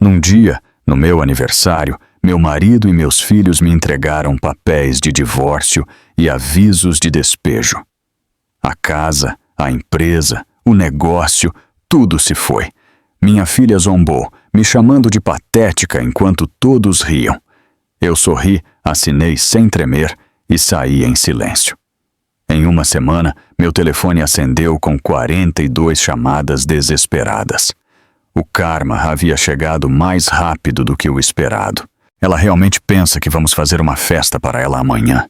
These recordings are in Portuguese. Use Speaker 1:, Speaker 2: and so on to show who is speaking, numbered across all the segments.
Speaker 1: Num dia, no meu aniversário, meu marido e meus filhos me entregaram papéis de divórcio e avisos de despejo. A casa, a empresa, o negócio, tudo se foi. Minha filha zombou, me chamando de patética enquanto todos riam. Eu sorri, assinei sem tremer e saí em silêncio. Em uma semana, meu telefone acendeu com 42 chamadas desesperadas. O karma havia chegado mais rápido do que o esperado. Ela realmente pensa que vamos fazer uma festa para ela amanhã.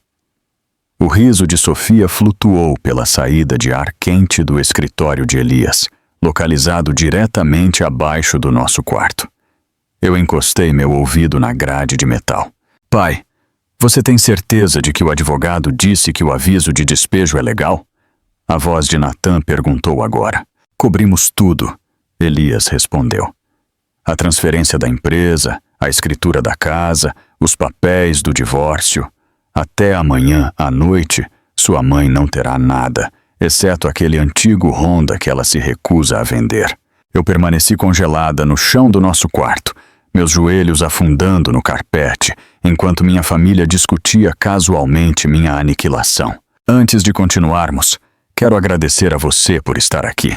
Speaker 1: O riso de Sofia flutuou pela saída de ar quente do escritório de Elias, localizado diretamente abaixo do nosso quarto. Eu encostei meu ouvido na grade de metal. Pai, você tem certeza de que o advogado disse que o aviso de despejo é legal? A voz de Natan perguntou agora. Cobrimos tudo, Elias respondeu. A transferência da empresa, a escritura da casa, os papéis do divórcio. Até amanhã, à noite, sua mãe não terá nada, exceto aquele antigo Honda que ela se recusa a vender. Eu permaneci congelada no chão do nosso quarto, meus joelhos afundando no carpete, enquanto minha família discutia casualmente minha aniquilação. Antes de continuarmos, quero agradecer a você por estar aqui.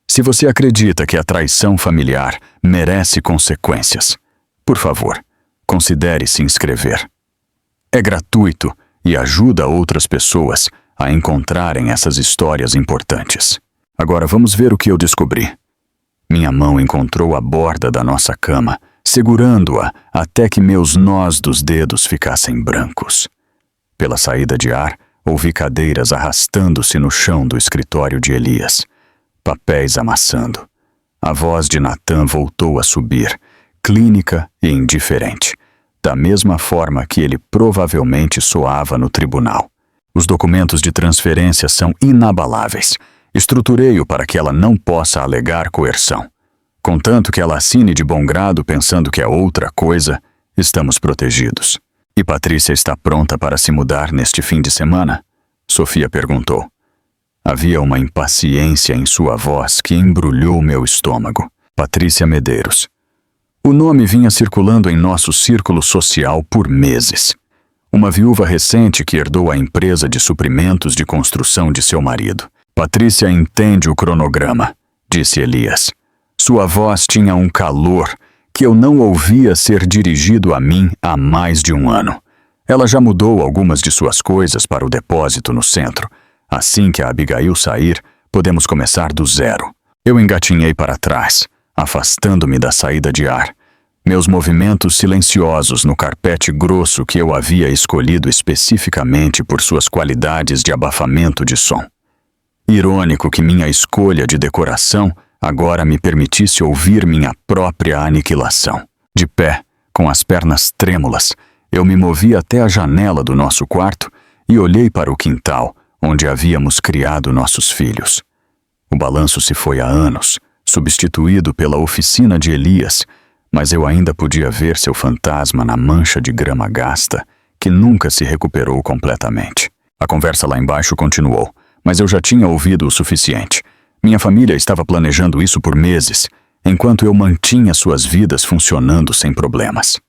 Speaker 1: Se você acredita que a traição familiar merece consequências, por favor, considere se inscrever. É gratuito e ajuda outras pessoas a encontrarem essas histórias importantes. Agora vamos ver o que eu descobri. Minha mão encontrou a borda da nossa cama, segurando-a até que meus nós dos dedos ficassem brancos. Pela saída de ar, ouvi cadeiras arrastando-se no chão do escritório de Elias. Papéis amassando. A voz de Natan voltou a subir, clínica e indiferente, da mesma forma que ele provavelmente soava no tribunal. Os documentos de transferência são inabaláveis. Estruturei-o para que ela não possa alegar coerção. Contanto que ela assine de bom grado pensando que é outra coisa, estamos protegidos. E Patrícia está pronta para se mudar neste fim de semana? Sofia perguntou. Havia uma impaciência em sua voz que embrulhou meu estômago. Patrícia Medeiros. O nome vinha circulando em nosso círculo social por meses. Uma viúva recente que herdou a empresa de suprimentos de construção de seu marido. Patrícia entende o cronograma, disse Elias. Sua voz tinha um calor que eu não ouvia ser dirigido a mim há mais de um ano. Ela já mudou algumas de suas coisas para o depósito no centro. Assim que a Abigail sair, podemos começar do zero. Eu engatinhei para trás, afastando-me da saída de ar. Meus movimentos silenciosos no carpete grosso que eu havia escolhido especificamente por suas qualidades de abafamento de som. Irônico que minha escolha de decoração agora me permitisse ouvir minha própria aniquilação. De pé, com as pernas trêmulas, eu me movi até a janela do nosso quarto e olhei para o quintal, onde havíamos criado nossos filhos. O balanço se foi há anos, substituído pela oficina de Elias, mas eu ainda podia ver seu fantasma na mancha de grama gasta, que nunca se recuperou completamente. A conversa lá embaixo continuou, mas eu já tinha ouvido o suficiente. Minha família estava planejando isso por meses, enquanto eu mantinha suas vidas funcionando sem problemas.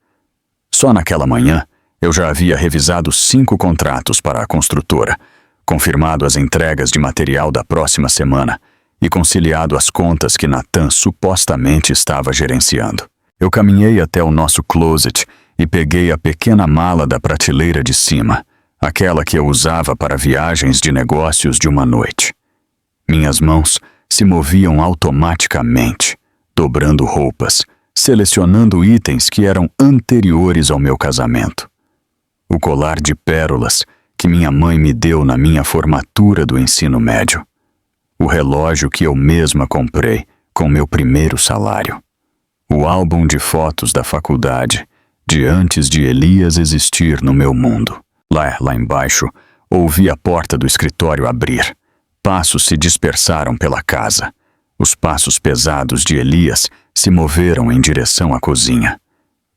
Speaker 1: Só naquela manhã, eu já havia revisado 5 contratos para a construtora, confirmado as entregas de material da próxima semana e conciliado as contas que Natan supostamente estava gerenciando. Eu caminhei até o nosso closet e peguei a pequena mala da prateleira de cima, aquela que eu usava para viagens de negócios de uma noite. Minhas mãos se moviam automaticamente, dobrando roupas, selecionando itens que eram anteriores ao meu casamento. O colar de pérolas que minha mãe me deu na minha formatura do ensino médio. O relógio que eu mesma comprei com meu primeiro salário. O álbum de fotos da faculdade, de antes de Elias existir no meu mundo. Lá embaixo, ouvi a porta do escritório abrir. Passos se dispersaram pela casa. Os passos pesados de Elias se moveram em direção à cozinha.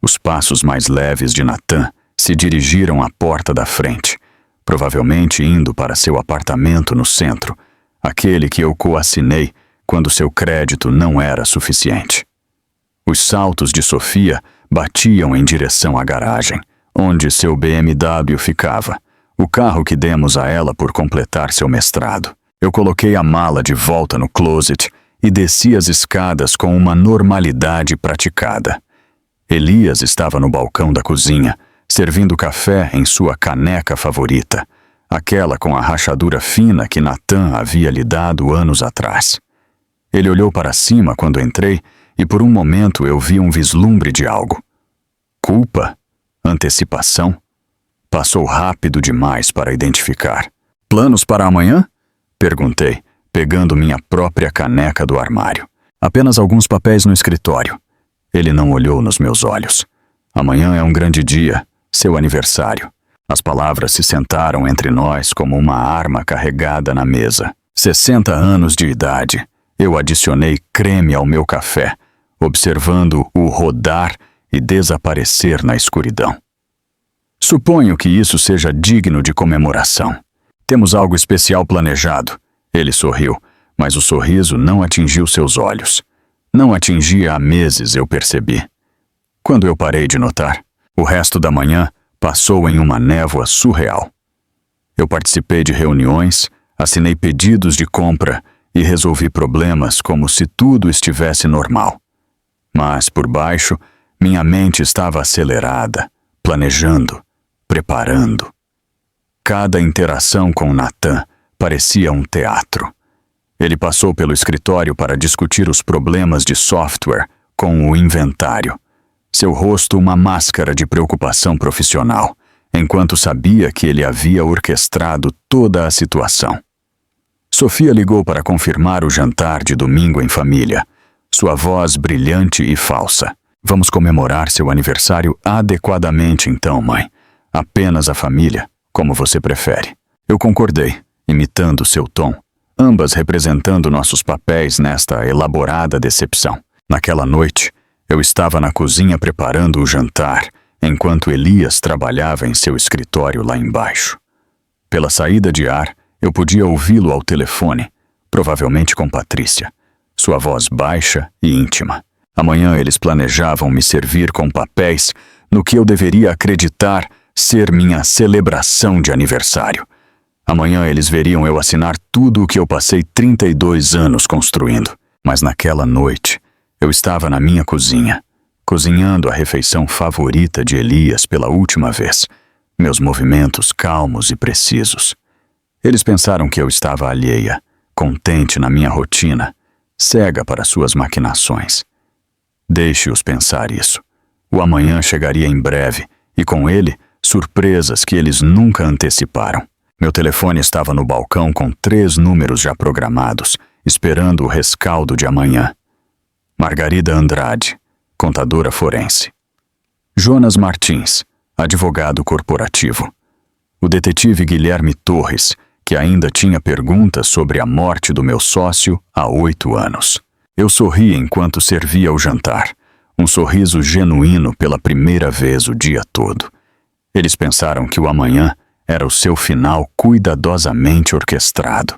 Speaker 1: Os passos mais leves de Natan se dirigiram à porta da frente, provavelmente indo para seu apartamento no centro, aquele que eu coassinei quando seu crédito não era suficiente. Os saltos de Sofia batiam em direção à garagem, onde seu BMW ficava, o carro que demos a ela por completar seu mestrado. Eu coloquei a mala de volta no closet e desci as escadas com uma normalidade praticada. Elias estava no balcão da cozinha, servindo café em sua caneca favorita, aquela com a rachadura fina que Natan havia lhe dado anos atrás. Ele olhou para cima quando entrei e por um momento eu vi um vislumbre de algo. Culpa? Antecipação? Passou rápido demais para identificar. Planos para amanhã? Perguntei, pegando minha própria caneca do armário. Apenas alguns papéis no escritório. Ele não olhou nos meus olhos. Amanhã é um grande dia, seu aniversário. As palavras se sentaram entre nós como uma arma carregada na mesa. 60 anos de idade. Eu adicionei creme ao meu café, observando-o rodar e desaparecer na escuridão. Suponho que isso seja digno de comemoração. Temos algo especial planejado. Ele sorriu, mas o sorriso não atingiu seus olhos. Não atingia há meses, eu percebi. Quando eu parei de notar, o resto da manhã passou em uma névoa surreal. Eu participei de reuniões, assinei pedidos de compra e resolvi problemas como se tudo estivesse normal. Mas, por baixo, minha mente estava acelerada, planejando, preparando. Cada interação com Natan parecia um teatro. Ele passou pelo escritório para discutir os problemas de software com o inventário. Seu rosto uma máscara de preocupação profissional, enquanto sabia que ele havia orquestrado toda a situação. Sofia ligou para confirmar o jantar de domingo em família. Sua voz brilhante e falsa. Vamos comemorar seu aniversário adequadamente então, mãe. Apenas a família, como você prefere. Eu concordei, imitando seu tom, ambas representando nossos papéis nesta elaborada decepção. Naquela noite, eu estava na cozinha preparando o jantar, enquanto Elias trabalhava em seu escritório lá embaixo. Pela saída de ar, eu podia ouvi-lo ao telefone, provavelmente com Patrícia, sua voz baixa e íntima. Amanhã eles planejavam me servir com papéis no que eu deveria acreditar ser minha celebração de aniversário. Amanhã eles veriam eu assinar tudo o que eu passei 32 anos construindo. Mas naquela noite, eu estava na minha cozinha, cozinhando a refeição favorita de Elias pela última vez, meus movimentos calmos e precisos. Eles pensaram que eu estava alheia, contente na minha rotina, cega para suas maquinações. Deixe-os pensar isso. O amanhã chegaria em breve, e com ele, surpresas que eles nunca anteciparam. Meu telefone estava no balcão com 3 números já programados, esperando o rescaldo de amanhã. Margarida Andrade, contadora forense. Jonas Martins, advogado corporativo. O detetive Guilherme Torres, que ainda tinha perguntas sobre a morte do meu sócio há 8 anos. Eu sorri enquanto servia o jantar, um sorriso genuíno pela primeira vez o dia todo. Eles pensaram que o amanhã era o seu final cuidadosamente orquestrado.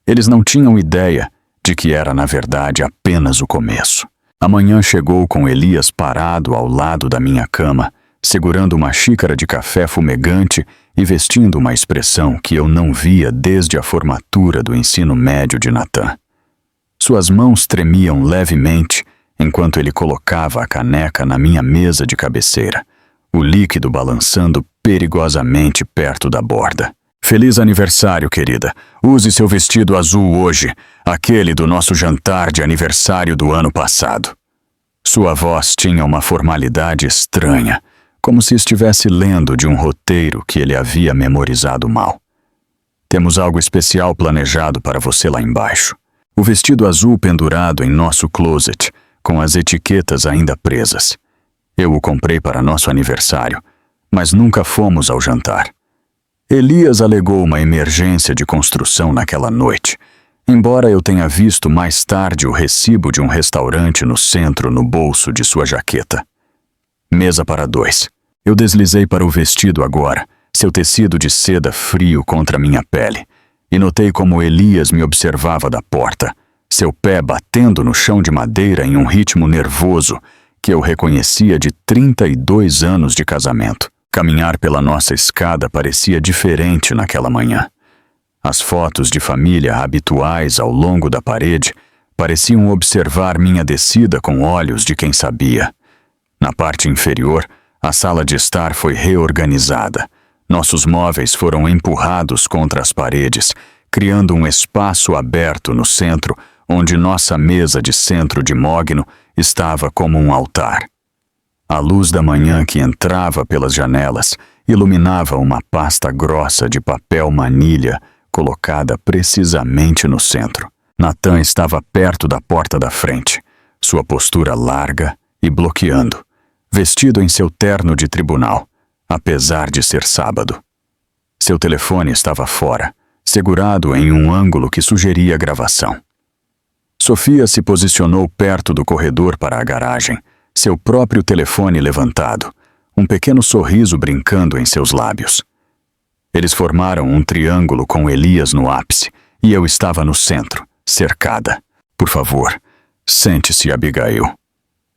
Speaker 1: Eles não tinham ideia de que era, na verdade, apenas o começo. Amanhã chegou com Elias parado ao lado da minha cama, segurando uma xícara de café fumegante e vestindo uma expressão que eu não via desde a formatura do ensino médio de Natan. Suas mãos tremiam levemente enquanto ele colocava a caneca na minha mesa de cabeceira, o líquido balançando perigosamente perto da borda. Feliz aniversário, querida. Use seu vestido azul hoje, aquele do nosso jantar de aniversário do ano passado. Sua voz tinha uma formalidade estranha, como se estivesse lendo de um roteiro que ele havia memorizado mal. Temos algo especial planejado para você lá embaixo. O vestido azul pendurado em nosso closet, com as etiquetas ainda presas. Eu o comprei para nosso aniversário, mas nunca fomos ao jantar. Elias alegou uma emergência de construção naquela noite, embora eu tenha visto mais tarde o recibo de um restaurante no centro no bolso de sua jaqueta. Mesa para 2. Eu deslizei para o vestido agora, seu tecido de seda frio contra minha pele, e notei como Elias me observava da porta, seu pé batendo no chão de madeira em um ritmo nervoso, que eu reconhecia de 32 anos de casamento. Caminhar pela nossa escada parecia diferente naquela manhã. As fotos de família habituais ao longo da parede pareciam observar minha descida com olhos de quem sabia. Na parte inferior, a sala de estar foi reorganizada. Nossos móveis foram empurrados contra as paredes, criando um espaço aberto no centro, onde nossa mesa de centro de mogno estava como um altar. A luz da manhã que entrava pelas janelas iluminava uma pasta grossa de papel manilha colocada precisamente no centro. Nathan estava perto da porta da frente, sua postura larga e bloqueando, vestido em seu terno de tribunal, apesar de ser sábado. Seu telefone estava fora, segurado em um ângulo que sugeria gravação. Sofia se posicionou perto do corredor para a garagem, seu próprio telefone levantado, um pequeno sorriso brincando em seus lábios. Eles formaram um triângulo com Elias no ápice, e eu estava no centro, cercada. Por favor, sente-se, Abigail.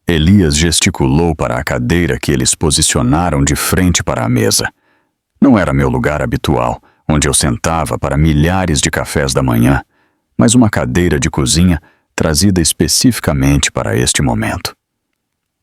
Speaker 1: Elias gesticulou para a cadeira que eles posicionaram de frente para a mesa. Não era meu lugar habitual, onde eu sentava para milhares de cafés da manhã, mas uma cadeira de cozinha trazida especificamente para este momento.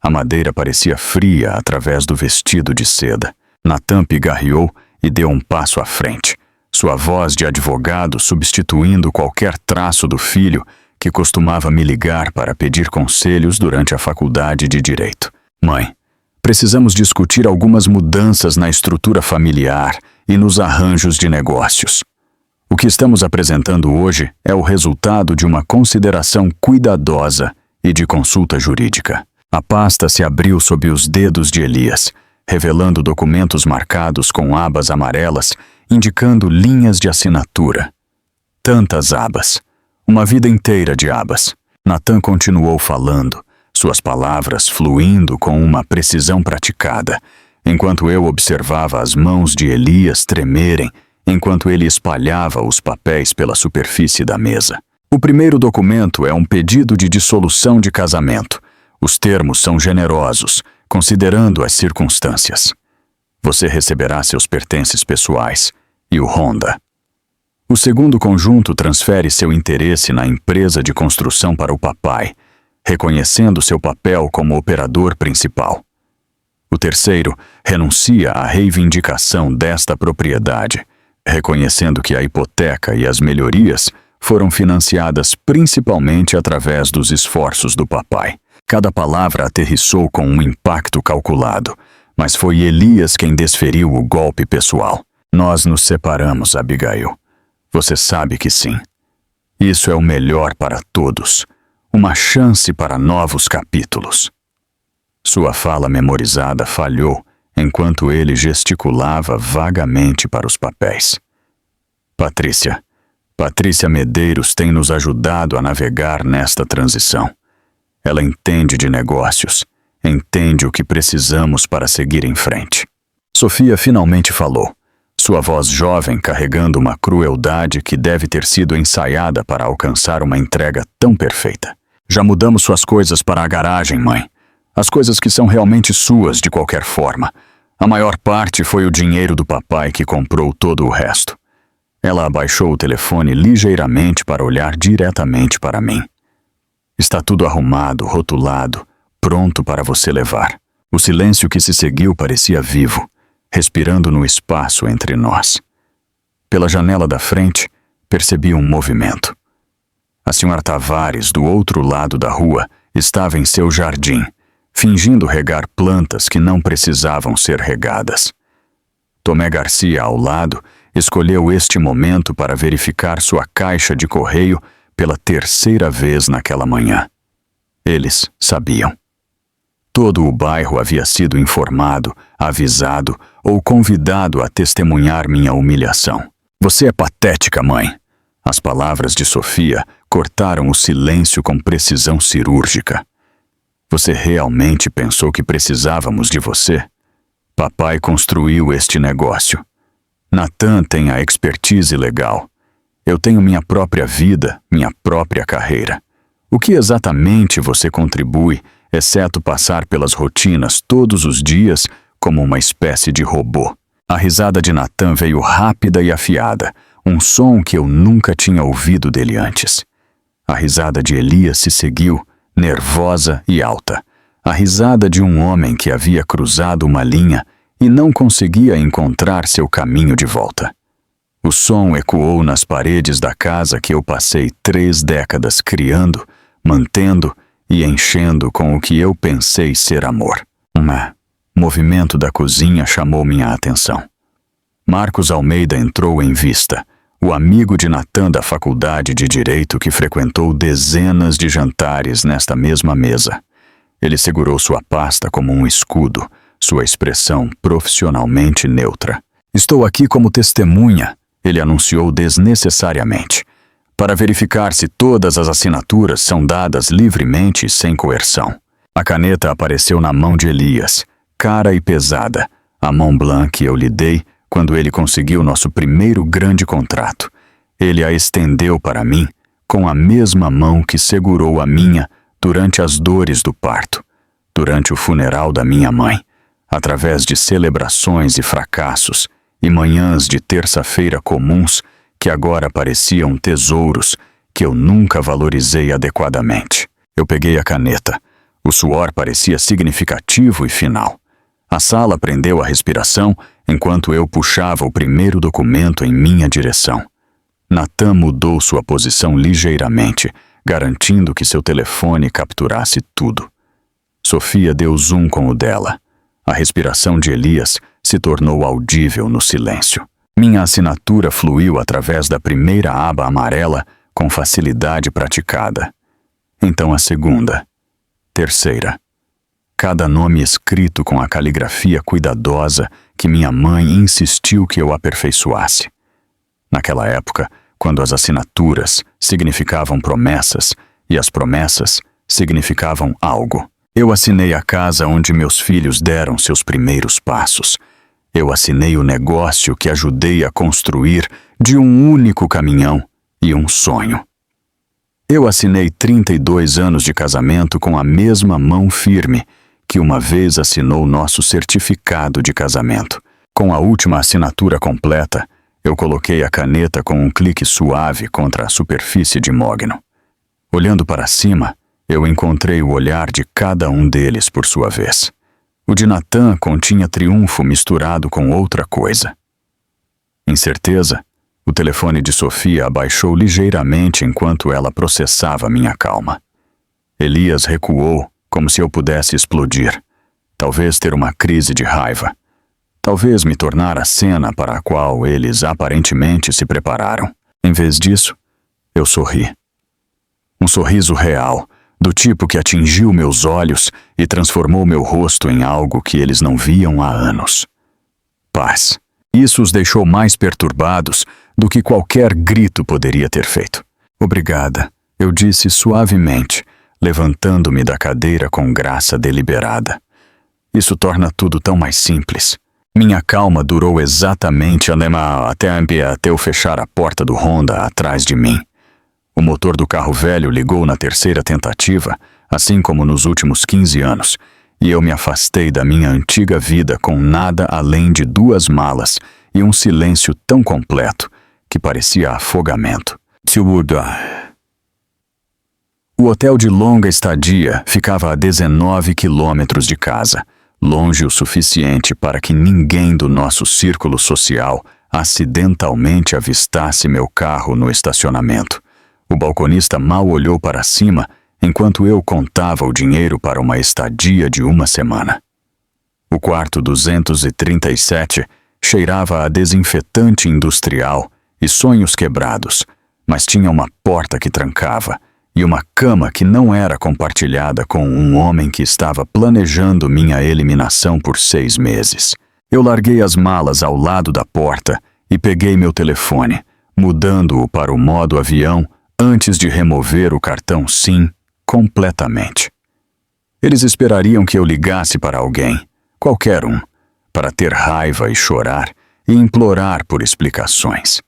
Speaker 1: A madeira parecia fria através do vestido de seda. Nathan pigarreou e deu um passo à frente, sua voz de advogado substituindo qualquer traço do filho que costumava me ligar para pedir conselhos durante a faculdade de Direito. Mãe, precisamos discutir algumas mudanças na estrutura familiar e nos arranjos de negócios. O que estamos apresentando hoje é o resultado de uma consideração cuidadosa e de consulta jurídica. A pasta se abriu sob os dedos de Elias, revelando documentos marcados com abas amarelas, indicando linhas de assinatura. Tantas abas. Uma vida inteira de abas. Nathan continuou falando, suas palavras fluindo com uma precisão praticada, enquanto eu observava as mãos de Elias tremerem, enquanto ele espalhava os papéis pela superfície da mesa. O primeiro documento é um pedido de dissolução de casamento. Os termos são generosos, considerando as circunstâncias. Você receberá seus pertences pessoais e o Honda. O segundo conjunto transfere seu interesse na empresa de construção para o papai, reconhecendo seu papel como operador principal. O terceiro renuncia à reivindicação desta propriedade, reconhecendo que a hipoteca e as melhorias foram financiadas principalmente através dos esforços do papai. Cada palavra aterrissou com um impacto calculado, mas foi Elias quem desferiu o golpe pessoal. Nós nos separamos, Abigail. Você sabe que sim. Isso é o melhor para todos. Uma chance para novos capítulos. Sua fala memorizada falhou enquanto ele gesticulava vagamente para os papéis. Patrícia Medeiros tem nos ajudado a navegar nesta transição. Ela entende de negócios, entende o que precisamos para seguir em frente. Sofia finalmente falou, sua voz jovem carregando uma crueldade que deve ter sido ensaiada para alcançar uma entrega tão perfeita. Já mudamos suas coisas para a garagem, mãe. As coisas que são realmente suas de qualquer forma. A maior parte foi o dinheiro do papai que comprou todo o resto. Ela abaixou o telefone ligeiramente para olhar diretamente para mim. Está tudo arrumado, rotulado, pronto para você levar. O silêncio que se seguiu parecia vivo, respirando no espaço entre nós. Pela janela da frente, percebi um movimento. A senhora Tavares, do outro lado da rua, estava em seu jardim, fingindo regar plantas que não precisavam ser regadas. Tomé Garcia, ao lado, escolheu este momento para verificar sua caixa de correio pela terceira vez naquela manhã. Eles sabiam. Todo o bairro havia sido informado, avisado ou convidado a testemunhar minha humilhação. Você é patética, mãe. As palavras de Sofia cortaram o silêncio com precisão cirúrgica. Você realmente pensou que precisávamos de você? Papai construiu este negócio. Nathan tem a expertise legal. Eu tenho minha própria vida, minha própria carreira. O que exatamente você contribui exceto passar pelas rotinas todos os dias como uma espécie de robô. A risada de Natan veio rápida e afiada, um som que eu nunca tinha ouvido dele antes. A risada de Elias se seguiu, nervosa e alta. A risada de um homem que havia cruzado uma linha e não conseguia encontrar seu caminho de volta. O som ecoou nas paredes da casa que eu passei 3 décadas criando, mantendo e enchendo com o que eu pensei ser amor. Movimento da cozinha chamou minha atenção. Marcos Almeida entrou em vista, o amigo de Natan da faculdade de Direito que frequentou dezenas de jantares nesta mesma mesa. Ele segurou sua pasta como um escudo, sua expressão profissionalmente neutra. "Estou aqui como testemunha", ele anunciou desnecessariamente, "para verificar se todas as assinaturas são dadas livremente e sem coerção." A caneta apareceu na mão de Elias, cara e pesada, a Mont Blanc que eu lhe dei quando ele conseguiu nosso primeiro grande contrato. Ele a estendeu para mim com a mesma mão que segurou a minha durante as dores do parto, durante o funeral da minha mãe, através de celebrações e fracassos e manhãs de terça-feira comuns que agora pareciam tesouros que eu nunca valorizei adequadamente. Eu peguei a caneta. O suor parecia significativo e final. A sala prendeu a respiração enquanto eu puxava o primeiro documento em minha direção. Natan mudou sua posição ligeiramente, garantindo que seu telefone capturasse tudo. Sofia deu zoom com o dela. A respiração de Elias se tornou audível no silêncio. Minha assinatura fluiu através da primeira aba amarela com facilidade praticada. Então a segunda, terceira. Cada nome escrito com a caligrafia cuidadosa que minha mãe insistiu que eu aperfeiçoasse. Naquela época, quando as assinaturas significavam promessas e as promessas significavam algo. Eu assinei a casa onde meus filhos deram seus primeiros passos. Eu assinei o negócio que ajudei a construir de um único caminhão e um sonho. Eu assinei 32 anos de casamento com a mesma mão firme que uma vez assinou nosso certificado de casamento. Com a última assinatura completa, eu coloquei a caneta com um clique suave contra a superfície de mogno. Olhando para cima, eu encontrei o olhar de cada um deles por sua vez. O de Natan continha triunfo misturado com outra coisa. Incerteza, o telefone de Sofia abaixou ligeiramente enquanto ela processava minha calma. Elias recuou, como se eu pudesse explodir. Talvez ter uma crise de raiva. Talvez me tornar a cena para a qual eles aparentemente se prepararam. Em vez disso, eu sorri. Um sorriso real, do tipo que atingiu meus olhos e transformou meu rosto em algo que eles não viam há anos. Paz. Isso os deixou mais perturbados do que qualquer grito poderia ter feito. "Obrigada", eu disse suavemente, levantando-me da cadeira com graça deliberada. Isso torna tudo tão mais simples. Minha calma durou exatamente até eu fechar a porta do Honda atrás de mim. O motor do carro velho ligou na terceira tentativa, assim como nos últimos 15 anos, e eu me afastei da minha antiga vida com nada além de 2 malas e um silêncio tão completo que parecia afogamento. O hotel de longa estadia ficava a 19 quilômetros de casa, longe o suficiente para que ninguém do nosso círculo social acidentalmente avistasse meu carro no estacionamento. O balconista mal olhou para cima enquanto eu contava o dinheiro para uma estadia de 1 semana. O quarto 237 cheirava a desinfetante industrial e sonhos quebrados, mas tinha uma porta que trancava e uma cama que não era compartilhada com um homem que estava planejando minha eliminação por 6 meses. Eu larguei as malas ao lado da porta e peguei meu telefone, mudando-o para o modo avião antes de remover o cartão SIM completamente. Eles esperariam que eu ligasse para alguém, qualquer um, para ter raiva e chorar e implorar por explicações.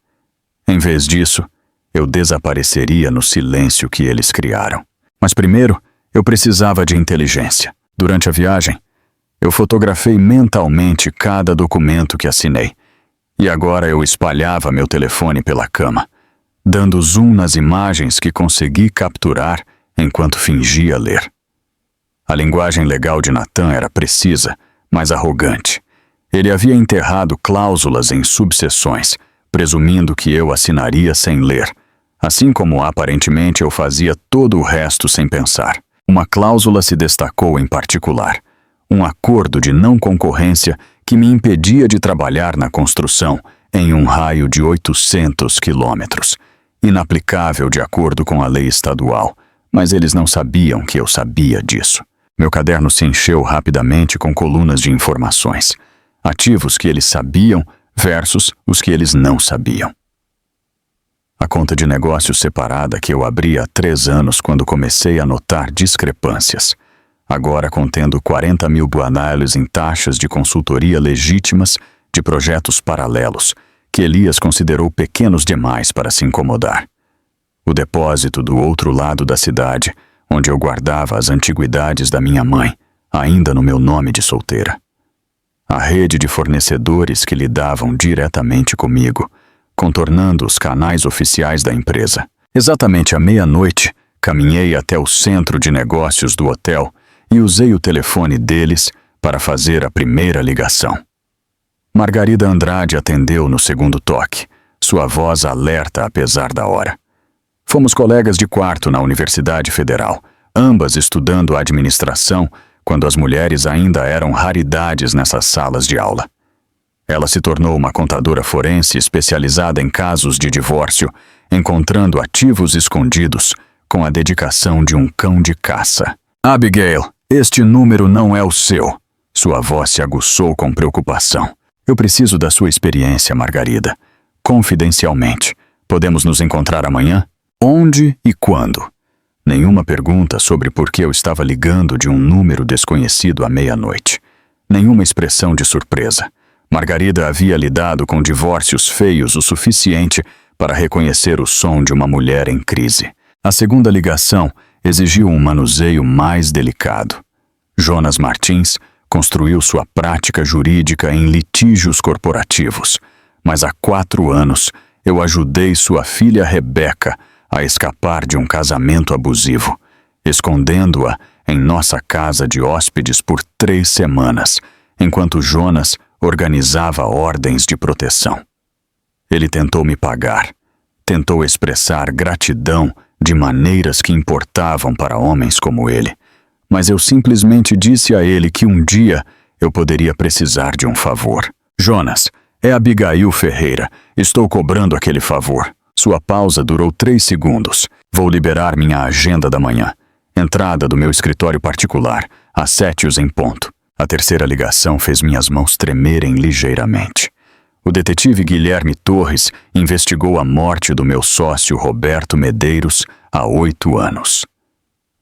Speaker 1: Em vez disso, eu desapareceria no silêncio que eles criaram. Mas primeiro, Eu precisava de inteligência. Durante a viagem, eu fotografei mentalmente cada documento que assinei. E agora eu espalhava meu telefone pela cama, dando zoom nas imagens que consegui capturar enquanto fingia ler. A linguagem legal de Nathan era precisa, mas arrogante. Ele havia enterrado cláusulas em subseções, presumindo que eu assinaria sem ler, assim como aparentemente eu fazia todo o resto sem pensar. Uma cláusula se destacou em particular, um acordo de não concorrência que me impedia de trabalhar na construção em um raio de 800 quilômetros, inaplicável de acordo com a lei estadual, mas eles não sabiam que eu sabia disso. Meu caderno se encheu rapidamente com colunas de informações, ativos que eles sabiam versus os que eles não sabiam. A conta de negócios separada que eu abri há 3 anos quando comecei a notar discrepâncias, agora contendo 40 mil buanalos em taxas de consultoria legítimas de projetos paralelos, que Elias considerou pequenos demais para se incomodar. O depósito do outro lado da cidade, onde eu guardava as antiguidades da minha mãe, ainda no meu nome de solteira. A rede de fornecedores que lidavam diretamente comigo, contornando os canais oficiais da empresa. Exatamente à meia-noite, caminhei até o centro de negócios do hotel e usei o telefone deles para fazer a primeira ligação. Margarida Andrade atendeu no segundo toque, sua voz alerta apesar da hora. Fomos colegas de quarto na Universidade Federal, ambas estudando administração quando as mulheres ainda eram raridades nessas salas de aula. Ela se tornou uma contadora forense especializada em casos de divórcio, encontrando ativos escondidos com a dedicação de um cão de caça. Abigail, este número não é o seu. Sua voz se aguçou com preocupação. Eu preciso da sua experiência, Margarida. Confidencialmente, podemos nos encontrar amanhã? Onde e quando? Nenhuma pergunta sobre por que eu estava ligando de um número desconhecido à meia-noite. Nenhuma expressão de surpresa. Margarida havia lidado com divórcios feios o suficiente para reconhecer o som de uma mulher em crise. A segunda ligação exigiu um manuseio mais delicado. Jonas Martins construiu sua prática jurídica em litígios corporativos, mas há 4 anos eu ajudei sua filha Rebeca a escapar de um casamento abusivo, escondendo-a em nossa casa de hóspedes por 3 semanas, enquanto Jonas organizava ordens de proteção. Ele tentou me pagar, tentou expressar gratidão de maneiras que importavam para homens como ele, mas eu simplesmente disse a ele que um dia eu poderia precisar de um favor. Jonas, é Abigail Ferreira, estou cobrando aquele favor. Sua pausa durou 3 segundos. Vou liberar minha agenda da manhã. Entrada do meu escritório particular, às 7h em ponto. A terceira ligação fez minhas mãos tremerem ligeiramente. O detetive Guilherme Torres investigou a morte do meu sócio Roberto Medeiros há 8 anos.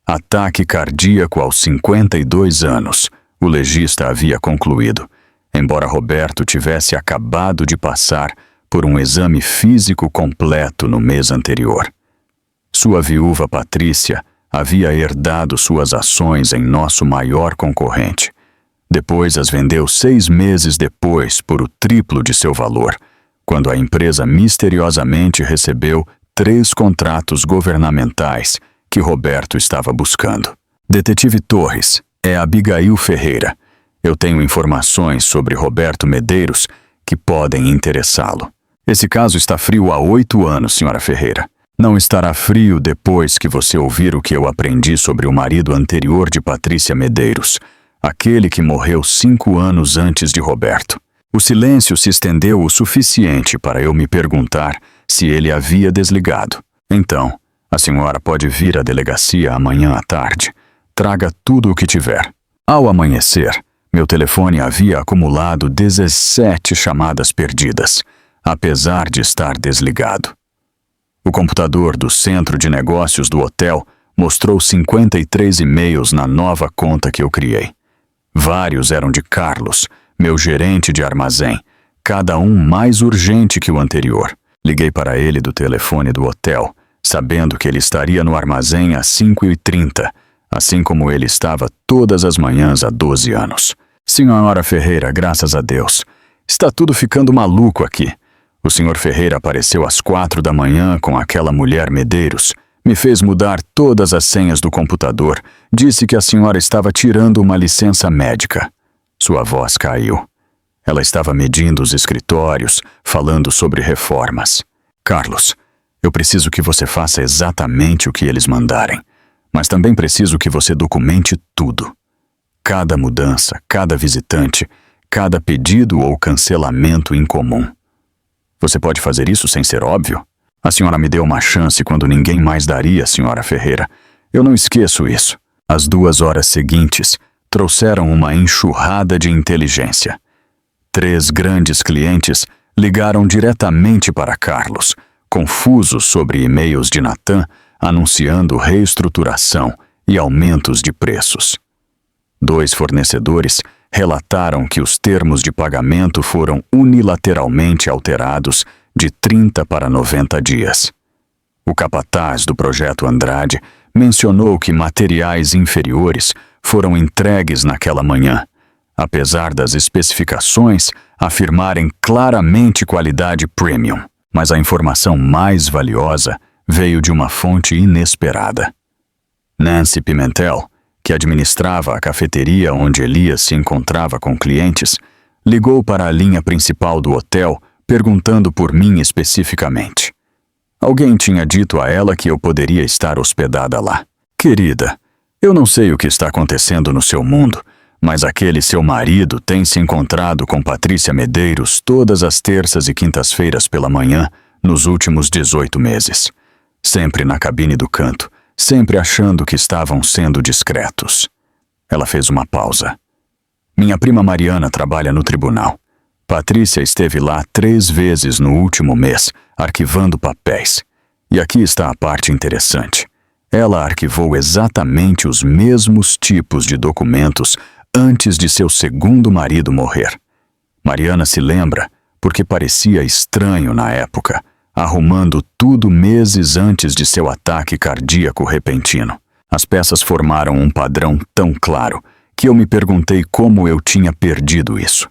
Speaker 1: Ataque cardíaco aos 52 anos, o legista havia concluído, embora Roberto tivesse acabado de passar por um exame físico completo no mês anterior. Sua viúva Patrícia havia herdado suas ações em nosso maior concorrente. Depois as vendeu 6 meses depois por o triplo de seu valor, quando a empresa misteriosamente recebeu 3 contratos governamentais que Roberto estava buscando. Detetive Torres, é Abigail Ferreira. Eu tenho informações sobre Roberto Medeiros que podem interessá-lo. Esse caso está frio há 8 anos, senhora Ferreira. Não estará frio depois que você ouvir o que eu aprendi sobre o marido anterior de Patrícia Medeiros, aquele que morreu 5 anos antes de Roberto. O silêncio se estendeu o suficiente para eu me perguntar se ele havia desligado. Então, a senhora pode vir à delegacia amanhã à tarde. Traga tudo o que tiver. Ao amanhecer, meu telefone havia acumulado 17 chamadas perdidas, apesar de estar desligado. O computador do centro de negócios do hotel mostrou 53 e-mails na nova conta que eu criei. Vários eram de Carlos, meu gerente de armazém, cada um mais urgente que o anterior. Liguei para ele do telefone do hotel, sabendo que ele estaria no armazém às 5h30, assim como ele estava todas as manhãs há 12 anos. Senhora Ferreira, graças a Deus. Está tudo ficando maluco aqui. O Sr. Ferreira apareceu às 4 da manhã com aquela mulher Medeiros. Me fez mudar todas as senhas do computador. Disse que a senhora estava tirando uma licença médica. Sua voz caiu. Ela estava medindo os escritórios, falando sobre reformas. Carlos, eu preciso que você faça exatamente o que eles mandarem. Mas também preciso que você documente tudo. Cada mudança, cada visitante, cada pedido ou cancelamento incomum. Você pode fazer isso sem ser óbvio? A senhora me deu uma chance quando ninguém mais daria, senhora Ferreira. Eu não esqueço isso. As 2 horas seguintes trouxeram uma enxurrada de inteligência. 3 grandes clientes ligaram diretamente para Carlos, confusos sobre e-mails de Natan anunciando reestruturação e aumentos de preços. 2 fornecedores relataram que os termos de pagamento foram unilateralmente alterados de 30 para 90 dias. O capataz do projeto Andrade mencionou que materiais inferiores foram entregues naquela manhã, apesar das especificações afirmarem claramente qualidade premium. Mas a informação mais valiosa veio de uma fonte inesperada. Nancy Pimentel, que administrava a cafeteria onde Elias se encontrava com clientes, ligou para a linha principal do hotel perguntando por mim especificamente. Alguém tinha dito a ela que eu poderia estar hospedada lá. Querida, eu não sei o que está acontecendo no seu mundo, mas aquele seu marido tem se encontrado com Patrícia Medeiros todas as terças e quintas-feiras pela manhã nos últimos 18 meses. Sempre na cabine do canto, sempre achando que estavam sendo discretos. Ela fez uma pausa. Minha prima Mariana trabalha no tribunal. Patrícia esteve lá 3 vezes no último mês, arquivando papéis. E aqui está a parte interessante. Ela arquivou exatamente os mesmos tipos de documentos antes de seu segundo marido morrer. Mariana se lembra porque parecia estranho na época, arrumando tudo meses antes de seu ataque cardíaco repentino. As peças formaram um padrão tão claro que eu me perguntei como eu tinha perdido isso.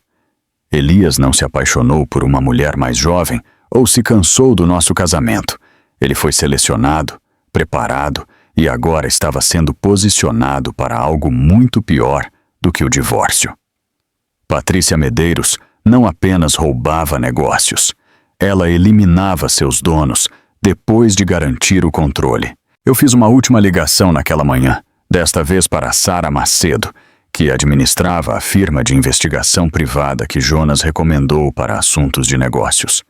Speaker 1: Elias não se apaixonou por uma mulher mais jovem ou se cansou do nosso casamento. Ele foi selecionado, preparado e agora estava sendo posicionado para algo muito pior do que o divórcio. Patrícia Medeiros não apenas roubava negócios, ela eliminava seus donos depois de garantir o controle. Eu fiz uma última ligação naquela manhã, desta vez para Sara Macedo, que administrava a firma de investigação privada que Jonas recomendou para assuntos de negócios.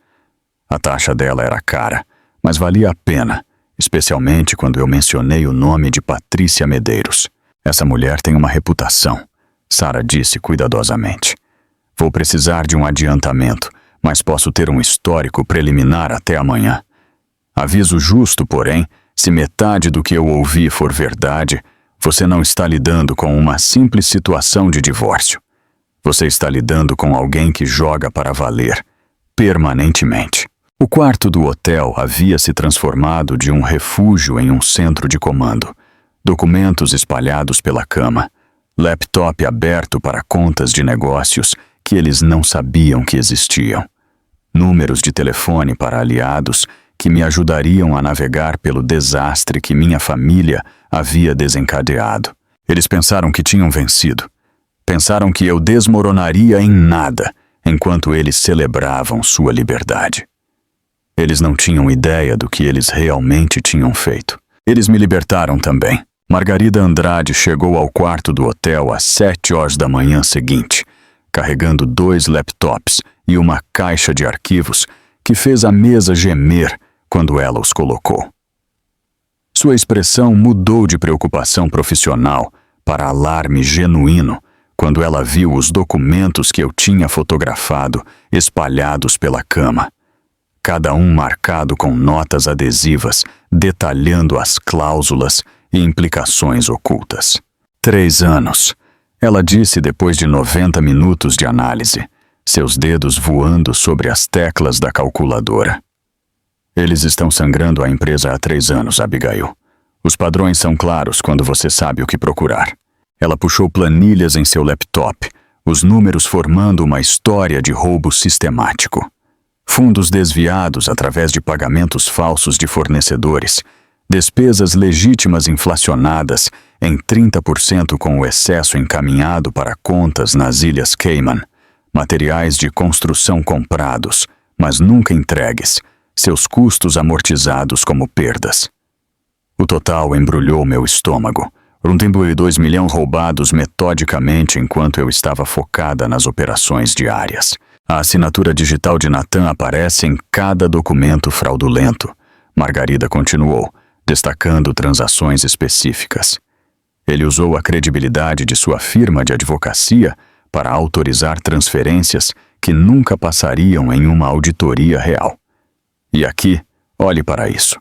Speaker 1: A taxa dela era cara, mas valia a pena, especialmente quando eu mencionei o nome de Patrícia Medeiros. Essa mulher tem uma reputação, Sara disse cuidadosamente. Vou precisar de um adiantamento, mas posso ter um histórico preliminar até amanhã. Aviso justo, porém, se metade do que eu ouvi for verdade, você não está lidando com uma simples situação de divórcio. Você está lidando com alguém que joga para valer, permanentemente. O quarto do hotel havia se transformado de um refúgio em um centro de comando. Documentos espalhados pela cama, laptop aberto para contas de negócios que eles não sabiam que existiam. Números de telefone para aliados que me ajudariam a navegar pelo desastre que minha família havia desencadeado. Eles pensaram que tinham vencido. Pensaram que eu desmoronaria em nada enquanto eles celebravam sua liberdade. Eles não tinham ideia do que eles realmente tinham feito. Eles me libertaram também. Margarida Andrade chegou ao quarto do hotel às 7 horas da manhã seguinte, carregando 2 laptops e uma caixa de arquivos que fez a mesa gemer quando ela os colocou. Sua expressão mudou de preocupação profissional para alarme genuíno quando ela viu os documentos que eu tinha fotografado espalhados pela cama, cada um marcado com notas adesivas detalhando as cláusulas e implicações ocultas. 3 anos, ela disse depois de 90 minutos de análise, seus dedos voando sobre as teclas da calculadora. Eles estão sangrando a empresa há 3 anos, Abigail. Os padrões são claros quando você sabe o que procurar. Ela puxou planilhas em seu laptop, os números formando uma história de roubo sistemático. Fundos desviados através de pagamentos falsos de fornecedores, despesas legítimas inflacionadas em 30% com o excesso encaminhado para contas nas Ilhas Cayman, materiais de construção comprados, mas nunca entregues, seus custos amortizados como perdas. O total embrulhou meu estômago. 1,2 milhões roubados metodicamente enquanto eu estava focada nas operações diárias. A assinatura digital de Nathan aparece em cada documento fraudulento. Margarida continuou, destacando transações específicas. Ele usou a credibilidade de sua firma de advocacia para autorizar transferências que nunca passariam em uma auditoria real. E aqui, olhe para isso.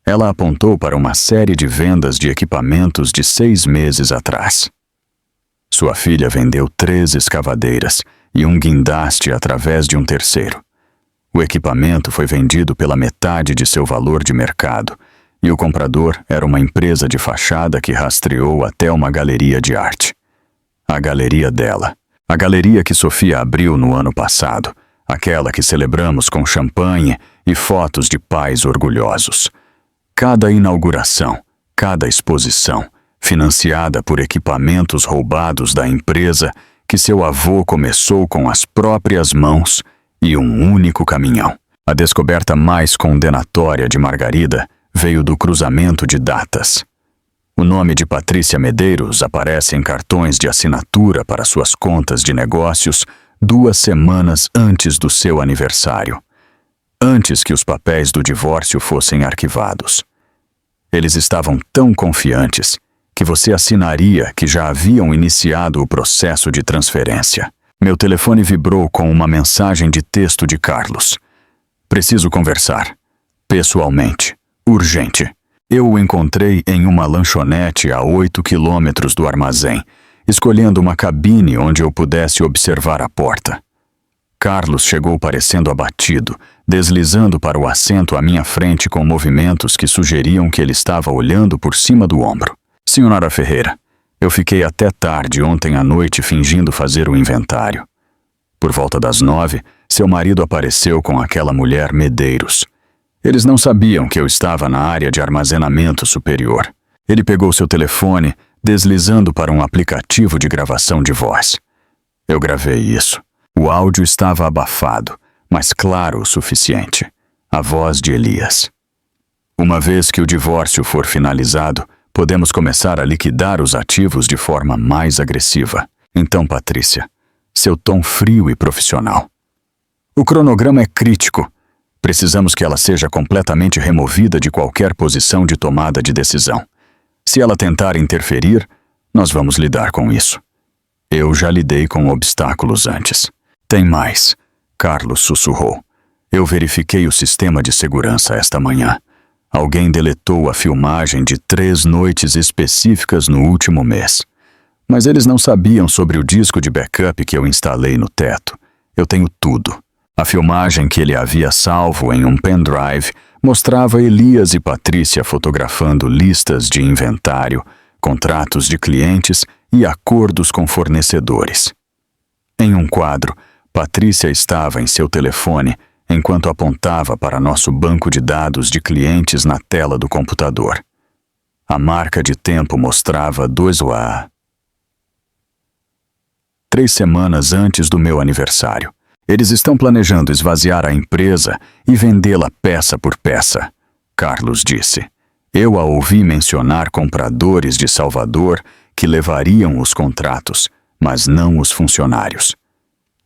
Speaker 1: Ela apontou para uma série de vendas de equipamentos de 6 meses atrás. Sua filha vendeu 3 escavadeiras e um guindaste através de um terceiro. O equipamento foi vendido pela metade de seu valor de mercado, e o comprador era uma empresa de fachada que rastreou até uma galeria de arte. A galeria dela. A galeria que Sofia abriu no ano passado, aquela que celebramos com champanhe e fotos de pais orgulhosos. Cada inauguração, cada exposição, financiada por equipamentos roubados da empresa que seu avô começou com as próprias mãos e um único caminhão. A descoberta mais condenatória de Margarida veio do cruzamento de datas. O nome de Patrícia Medeiros aparece em cartões de assinatura para suas contas de negócios 2 semanas antes do seu aniversário, antes que os papéis do divórcio fossem arquivados. Eles estavam tão confiantes que você assinaria que já haviam iniciado o processo de transferência. Meu telefone vibrou com uma mensagem de texto de Carlos. Preciso conversar. Pessoalmente. Urgente. Eu o encontrei em uma lanchonete a 8 quilômetros do armazém, escolhendo uma cabine onde eu pudesse observar a porta. Carlos chegou parecendo abatido, deslizando para o assento à minha frente com movimentos que sugeriam que ele estava olhando por cima do ombro. Senhora Ferreira, eu fiquei até tarde ontem à noite fingindo fazer o inventário. Por volta das 9, seu marido apareceu com aquela mulher Medeiros. Eles não sabiam que eu estava na área de armazenamento superior. Ele pegou seu telefone, deslizando para um aplicativo de gravação de voz. Eu gravei isso. O áudio estava abafado, mas claro o suficiente. A voz de Elias. Uma vez que o divórcio for finalizado, podemos começar a liquidar os ativos de forma mais agressiva. Então, Patrícia, seu tom frio e profissional. O cronograma é crítico. Precisamos que ela seja completamente removida de qualquer posição de tomada de decisão. Se ela tentar interferir, nós vamos lidar com isso. Eu já lidei com obstáculos antes. Tem mais, Carlos sussurrou. Eu verifiquei o sistema de segurança esta manhã. Alguém deletou a filmagem de 3 noites específicas no último mês. Mas eles não sabiam sobre o disco de backup que eu instalei no teto. Eu tenho tudo. A filmagem que ele havia salvo em um pendrive mostrava Elias e Patrícia fotografando listas de inventário, contratos de clientes e acordos com fornecedores. Em um quadro, Patrícia estava em seu telefone enquanto apontava para nosso banco de dados de clientes na tela do computador. A marca de tempo mostrava 3 semanas antes do meu aniversário. Eles estão planejando esvaziar a empresa e vendê-la peça por peça, Carlos disse. Eu a ouvi mencionar compradores de Salvador que levariam os contratos, mas não os funcionários.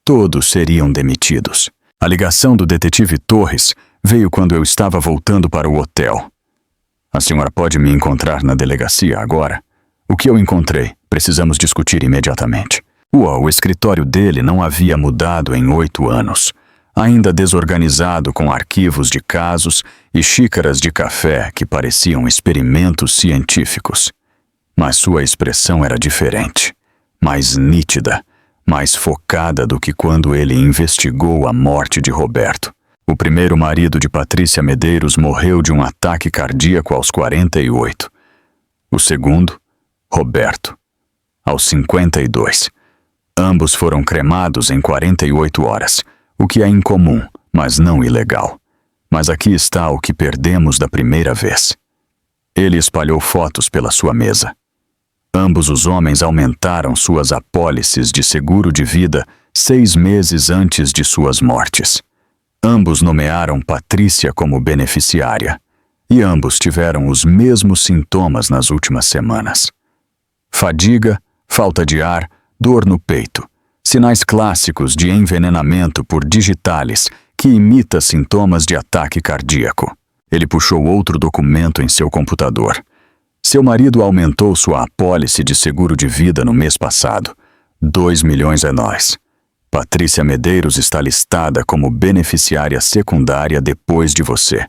Speaker 1: Todos seriam demitidos. A ligação do detetive Torres veio quando eu estava voltando para o hotel. A senhora pode me encontrar na delegacia agora? O que eu encontrei? Precisamos discutir imediatamente. O escritório dele não havia mudado em 8 anos. Ainda desorganizado com arquivos de casos e xícaras de café que pareciam experimentos científicos. Mas sua expressão era diferente, mais nítida, mais focada do que quando ele investigou a morte de Roberto. O primeiro marido de Patrícia Medeiros morreu de um ataque cardíaco aos 48. O segundo, Roberto, aos 52. Ambos foram cremados em 48 horas, o que é incomum, mas não ilegal. Mas aqui está o que perdemos da primeira vez. Ele espalhou fotos pela sua mesa. Ambos os homens aumentaram suas apólices de seguro de vida 6 meses antes de suas mortes. Ambos nomearam Patrícia como beneficiária. E ambos tiveram os mesmos sintomas nas últimas semanas. Fadiga, falta de ar, dor no peito. Sinais clássicos de envenenamento por digitalis que imita sintomas de ataque cardíaco. Ele puxou outro documento em seu computador. Seu marido aumentou sua apólice de seguro de vida no mês passado. 2 milhões é nóis. Patrícia Medeiros está listada como beneficiária secundária depois de você.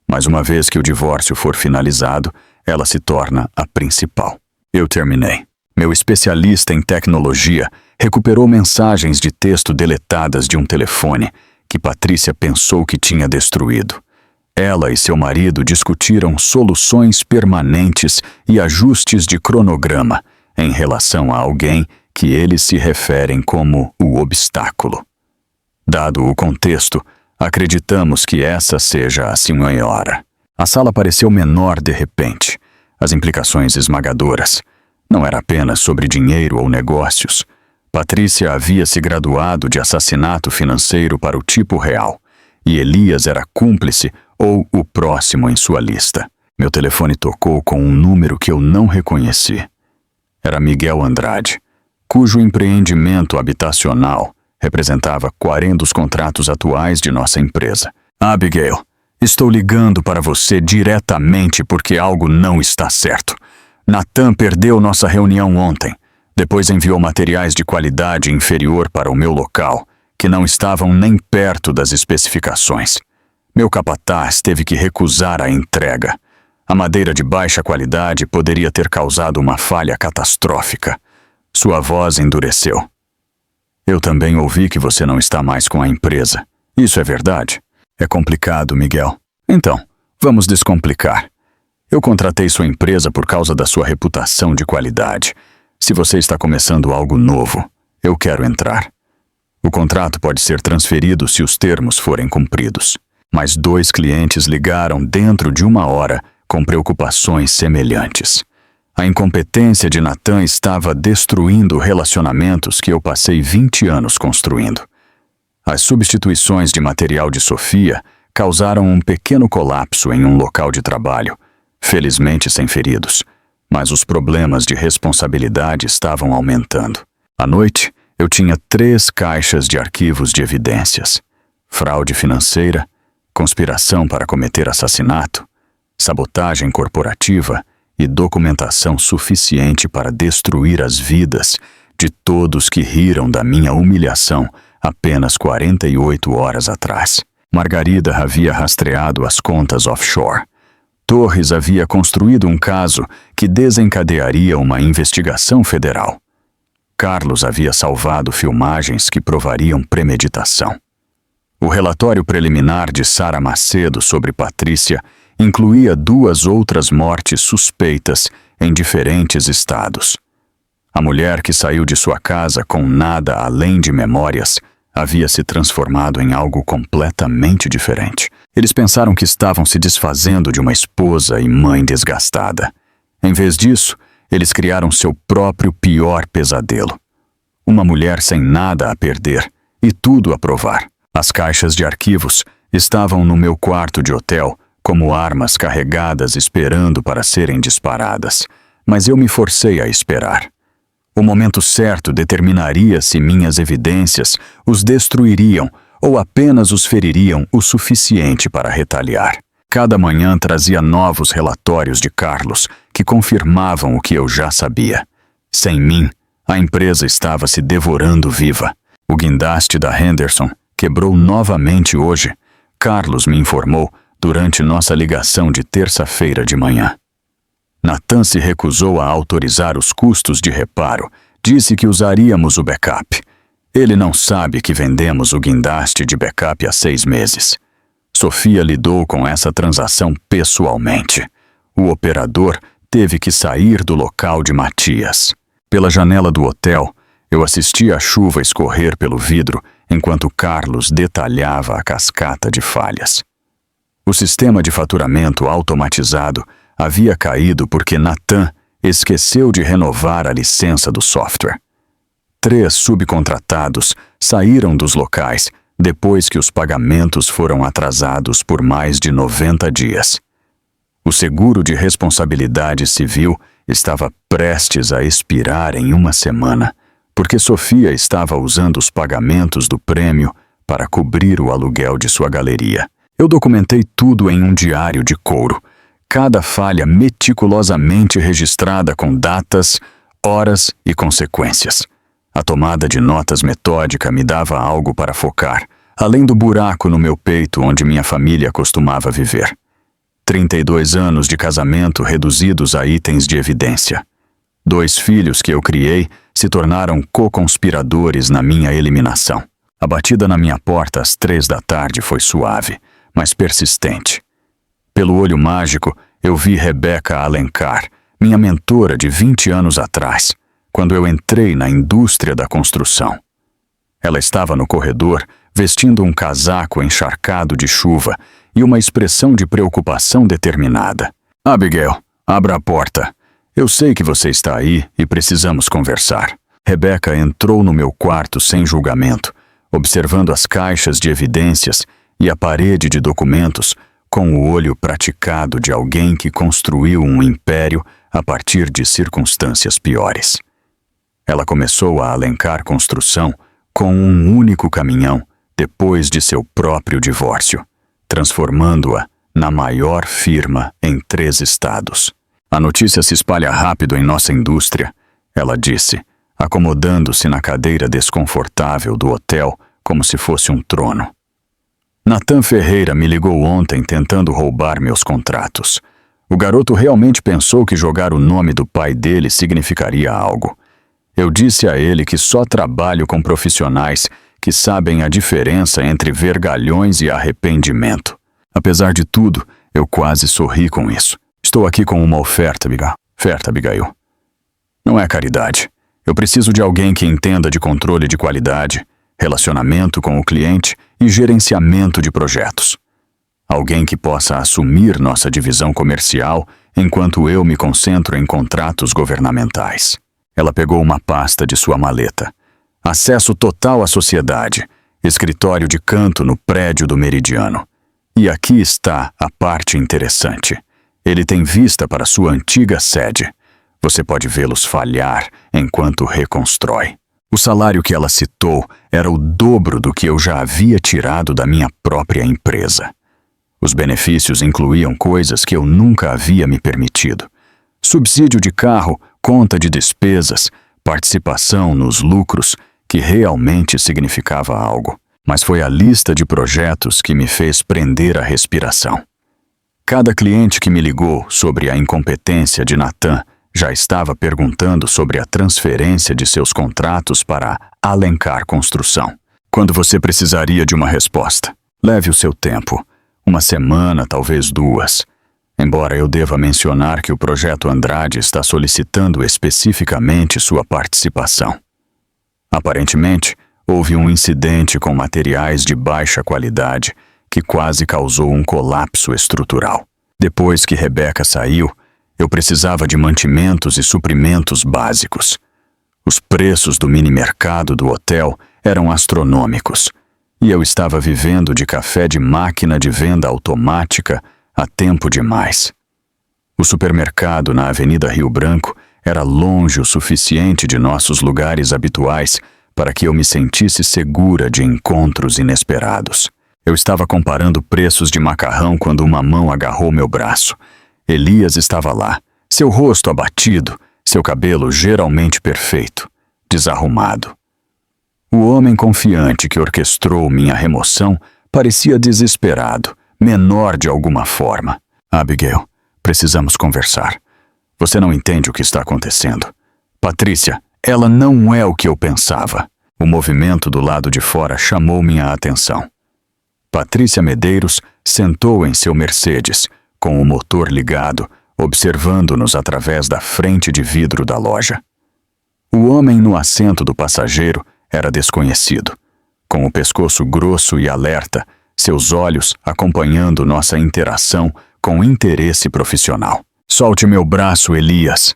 Speaker 1: Mas uma vez que o divórcio for finalizado, ela se torna a principal. Eu terminei. Meu especialista em tecnologia recuperou mensagens de texto deletadas de um telefone que Patrícia pensou que tinha destruído. Ela e seu marido discutiram soluções permanentes e ajustes de cronograma em relação a alguém que eles se referem como o obstáculo. Dado o contexto, acreditamos que essa seja a senhora. A sala pareceu menor de repente. As implicações esmagadoras. Não era apenas sobre dinheiro ou negócios. Patrícia havia se graduado de assassinato financeiro para o tipo real. E Elias era cúmplice ou o próximo em sua lista. Meu telefone tocou com um número que eu não reconheci. Era Miguel Andrade, cujo empreendimento habitacional representava 40 dos contratos atuais de nossa empresa. Abigail, estou ligando para você diretamente porque algo não está certo. Natan perdeu nossa reunião ontem. Depois enviou materiais de qualidade inferior para o meu local, que não estavam nem perto das especificações. Meu capataz teve que recusar a entrega. A madeira de baixa qualidade poderia ter causado uma falha catastrófica. Sua voz endureceu. Eu também ouvi que você não está mais com a empresa. Isso é verdade? É complicado, Miguel. Então, vamos descomplicar. Eu contratei sua empresa por causa da sua reputação de qualidade. Se você está começando algo novo, eu quero entrar. O contrato pode ser transferido se os termos forem cumpridos. Mas 2 clientes ligaram dentro de 1 hora com preocupações semelhantes. A incompetência de Natan estava destruindo relacionamentos que eu passei 20 anos construindo. As substituições de material de Sofia causaram um pequeno colapso em um local de trabalho, felizmente sem feridos, mas os problemas de responsabilidade estavam aumentando. À noite, eu tinha 3 caixas de arquivos de evidências: fraude financeira, conspiração para cometer assassinato, sabotagem corporativa e documentação suficiente para destruir as vidas de todos que riram da minha humilhação apenas 48 horas atrás. Margarida havia rastreado as contas offshore. Torres havia construído um caso que desencadearia uma investigação federal. Carlos havia salvado filmagens que provariam premeditação. O relatório preliminar de Sara Macedo sobre Patrícia incluía 2 outras mortes suspeitas em diferentes estados. A mulher que saiu de sua casa com nada além de memórias havia se transformado em algo completamente diferente. Eles pensaram que estavam se desfazendo de uma esposa e mãe desgastada. Em vez disso, eles criaram seu próprio pior pesadelo. Uma mulher sem nada a perder e tudo a provar. As caixas de arquivos estavam no meu quarto de hotel como armas carregadas esperando para serem disparadas, mas eu me forcei a esperar. O momento certo determinaria se minhas evidências os destruiriam ou apenas os feririam o suficiente para retaliar. Cada manhã trazia novos relatórios de Carlos que confirmavam o que eu já sabia. Sem mim, a empresa estava se devorando viva. O guindaste da Henderson quebrou novamente hoje, Carlos me informou durante nossa ligação de terça-feira de manhã. Natan se recusou a autorizar os custos de reparo, disse que usaríamos o backup. Ele não sabe que vendemos o guindaste de backup há 6 meses. Sofia lidou com essa transação pessoalmente. O operador teve que sair do local de Matias. Pela janela do hotel, eu assistia a chuva escorrer pelo vidro enquanto Carlos detalhava a cascata de falhas. O sistema de faturamento automatizado havia caído porque Nathan esqueceu de renovar a licença do software. 3 subcontratados saíram dos locais depois que os pagamentos foram atrasados por mais de 90 dias. O seguro de responsabilidade civil estava prestes a expirar em uma semana, porque Sofia estava usando os pagamentos do prêmio para cobrir o aluguel de sua galeria. Eu documentei tudo em um diário de couro, cada falha meticulosamente registrada com datas, horas e consequências. A tomada de notas metódica me dava algo para focar, além do buraco no meu peito onde minha família costumava viver. 32 anos de casamento reduzidos a itens de evidência. 2 filhos que eu criei se tornaram co-conspiradores na minha eliminação. A batida na minha porta às 3 da tarde foi suave, mas persistente. Pelo olho mágico, eu vi Rebeca Alencar, minha mentora de 20 anos atrás, quando eu entrei na indústria da construção. Ela estava no corredor, vestindo um casaco encharcado de chuva e uma expressão de preocupação determinada. Abigail, abra a porta. Eu sei que você está aí e precisamos conversar. Rebeca entrou no meu quarto sem julgamento, observando as caixas de evidências e a parede de documentos com o olho praticado de alguém que construiu um império a partir de circunstâncias piores. Ela começou a Alencar Construção com um único caminhão depois de seu próprio divórcio, transformando-a na maior firma em 3 estados. A notícia se espalha rápido em nossa indústria, ela disse, acomodando-se na cadeira desconfortável do hotel como se fosse um trono. Nathan Ferreira me ligou ontem tentando roubar meus contratos. O garoto realmente pensou que jogar o nome do pai dele significaria algo. Eu disse a ele que só trabalho com profissionais que sabem a diferença entre vergalhões e arrependimento. Apesar de tudo, eu quase sorri com isso. Estou aqui com uma oferta, Abigail. Não é caridade. Eu preciso de alguém que entenda de controle de qualidade, relacionamento com o cliente e gerenciamento de projetos. Alguém que possa assumir nossa divisão comercial enquanto eu me concentro em contratos governamentais. Ela pegou uma pasta de sua maleta. Acesso total à sociedade. Escritório de canto no prédio do Meridiano. E aqui está a parte interessante. Ele tem vista para sua antiga sede. Você pode vê-los falhar enquanto reconstrói. O salário que ela citou era o dobro do que eu já havia tirado da minha própria empresa. Os benefícios incluíam coisas que eu nunca havia me permitido. Subsídio de carro, conta de despesas, participação nos lucros, que realmente significava algo. Mas foi a lista de projetos que me fez prender a respiração. Cada cliente que me ligou sobre a incompetência de Nathan já estava perguntando sobre a transferência de seus contratos para Alencar Construção. Quando você precisaria de uma resposta? Leve o seu tempo. Uma semana, talvez 2. Embora eu deva mencionar que o Projeto Andrade está solicitando especificamente sua participação. Aparentemente, houve um incidente com materiais de baixa qualidade que quase causou um colapso estrutural. Depois que Rebeca saiu, eu precisava de mantimentos e suprimentos básicos. Os preços do mini-mercado do hotel eram astronômicos, e eu estava vivendo de café de máquina de venda automática há tempo demais. O supermercado na Avenida Rio Branco era longe o suficiente de nossos lugares habituais para que eu me sentisse segura de encontros inesperados. Eu estava comparando preços de macarrão quando uma mão agarrou meu braço. Elias estava lá, seu rosto abatido, seu cabelo geralmente perfeito, desarrumado. O homem confiante que orquestrou minha remoção parecia desesperado, menor de alguma forma. Abigail, precisamos conversar. Você não entende o que está acontecendo. Patrícia, ela não é o que eu pensava. O movimento do lado de fora chamou minha atenção. Patrícia Medeiros sentou em seu Mercedes, com o motor ligado, observando-nos através da frente de vidro da loja. O homem no assento do passageiro era desconhecido, com o pescoço grosso e alerta, seus olhos acompanhando nossa interação com interesse profissional. "Solte meu braço, Elias."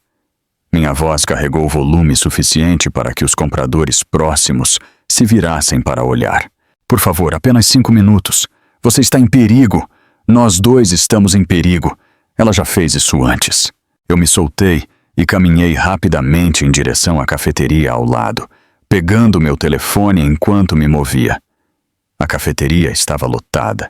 Speaker 1: Minha voz carregou volume suficiente para que os compradores próximos se virassem para olhar. "Por favor, apenas 5 minutos. Você está em perigo. Nós dois estamos em perigo. Ela já fez isso antes." Eu me soltei e caminhei rapidamente em direção à cafeteria ao lado, pegando meu telefone enquanto me movia. A cafeteria estava lotada,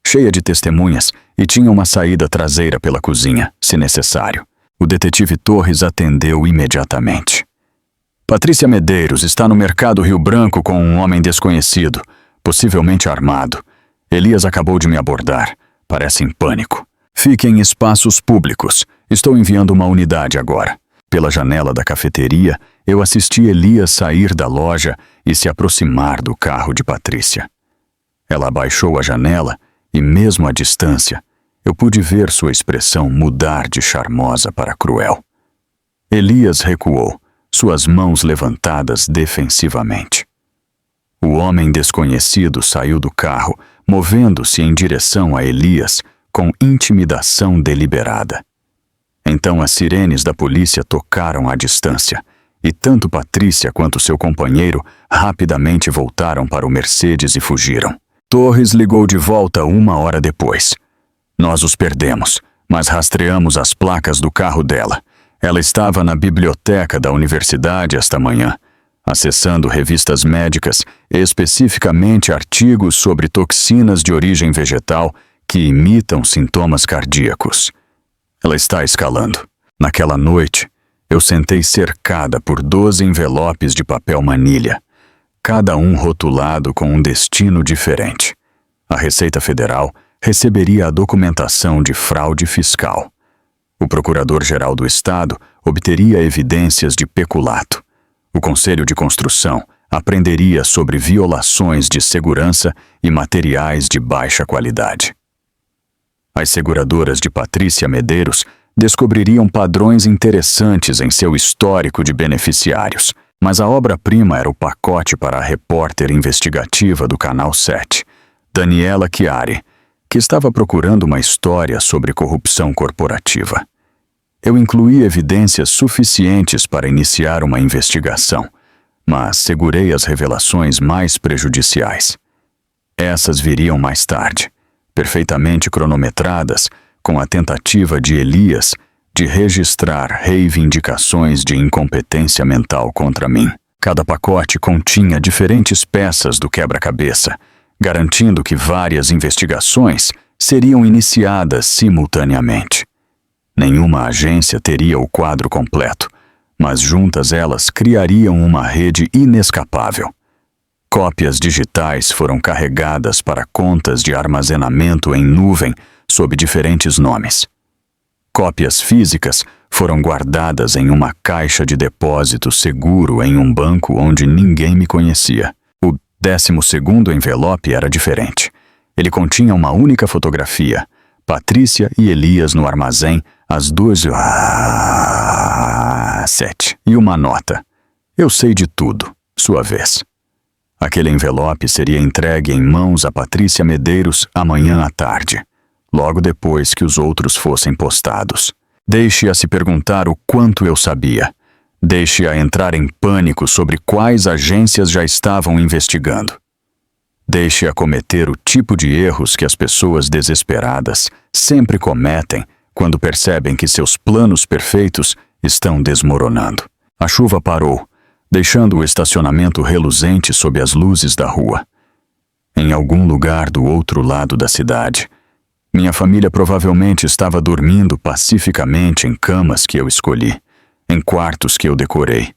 Speaker 1: cheia de testemunhas, e tinha uma saída traseira pela cozinha, se necessário. O detetive Torres atendeu imediatamente. "Patrícia Medeiros está no Mercado Rio Branco com um homem desconhecido, possivelmente armado. Elias acabou de me abordar. Parece em pânico. Fique em espaços públicos. Estou enviando uma unidade agora." Pela janela da cafeteria, eu assisti Elias sair da loja e se aproximar do carro de Patrícia. Ela abaixou a janela e, mesmo à distância, eu pude ver sua expressão mudar de charmosa para cruel. Elias recuou, suas mãos levantadas defensivamente. O homem desconhecido saiu do carro, movendo-se em direção a Elias com intimidação deliberada. Então as sirenes da polícia tocaram à distância, e tanto Patrícia quanto seu companheiro rapidamente voltaram para o Mercedes e fugiram. Torres ligou de volta 1 hora depois. "Nós os perdemos, mas rastreamos as placas do carro dela. Ela estava na biblioteca da universidade esta manhã, acessando revistas médicas, especificamente artigos sobre toxinas de origem vegetal que imitam sintomas cardíacos. Ela está escalando. Naquela noite, eu sentei cercada por 12 envelopes de papel manilha, cada um rotulado com um destino diferente. A Receita Federal receberia a documentação de fraude fiscal. O Procurador-Geral do Estado obteria evidências de peculato. O Conselho de Construção aprenderia sobre violações de segurança e materiais de baixa qualidade. As seguradoras de Patrícia Medeiros descobririam padrões interessantes em seu histórico de beneficiários, mas a obra-prima era o pacote para a repórter investigativa do Canal 7, Daniela Chiari, que estava procurando uma história sobre corrupção corporativa. Eu incluí evidências suficientes para iniciar uma investigação, mas segurei as revelações mais prejudiciais. Essas viriam mais tarde, perfeitamente cronometradas, com a tentativa de Elias de registrar reivindicações de incompetência mental contra mim. Cada pacote continha diferentes peças do quebra-cabeça, garantindo que várias investigações seriam iniciadas simultaneamente. Nenhuma agência teria o quadro completo, mas juntas elas criariam uma rede inescapável. Cópias digitais foram carregadas para contas de armazenamento em nuvem sob diferentes nomes. Cópias físicas foram guardadas em uma caixa de depósito seguro em um banco onde ninguém me conhecia. O 12º envelope era diferente. Ele continha uma única fotografia, Patrícia e Elias no armazém, às 2h07, e uma nota: "Eu sei de tudo, sua vez." Aquele envelope seria entregue em mãos a Patrícia Medeiros amanhã à tarde, logo depois que os outros fossem postados. Deixe-a se perguntar o quanto eu sabia. Deixe-a entrar em pânico sobre quais agências já estavam investigando. Deixe-a cometer o tipo de erros que as pessoas desesperadas sempre cometem quando percebem que seus planos perfeitos estão desmoronando. A chuva parou, deixando o estacionamento reluzente sob as luzes da rua. Em algum lugar do outro lado da cidade, minha família provavelmente estava dormindo pacificamente em camas que eu escolhi, em quartos que eu decorei,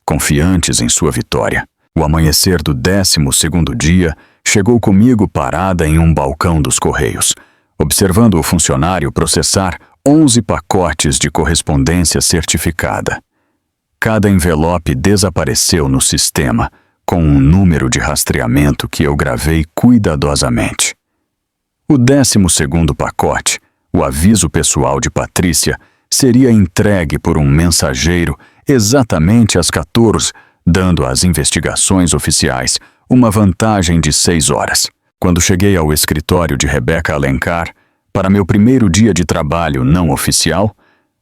Speaker 1: confiantes em sua vitória. O amanhecer do 12º dia chegou comigo parada em um balcão dos Correios, observando o funcionário processar 11 pacotes de correspondência certificada. Cada envelope desapareceu no sistema, com um número de rastreamento que eu gravei cuidadosamente. O 12º pacote, O aviso pessoal de Patrícia seria entregue por um mensageiro exatamente às 14, dando às investigações oficiais uma vantagem de 6 horas. Quando cheguei ao escritório de Rebeca Alencar, para meu primeiro dia de trabalho não oficial,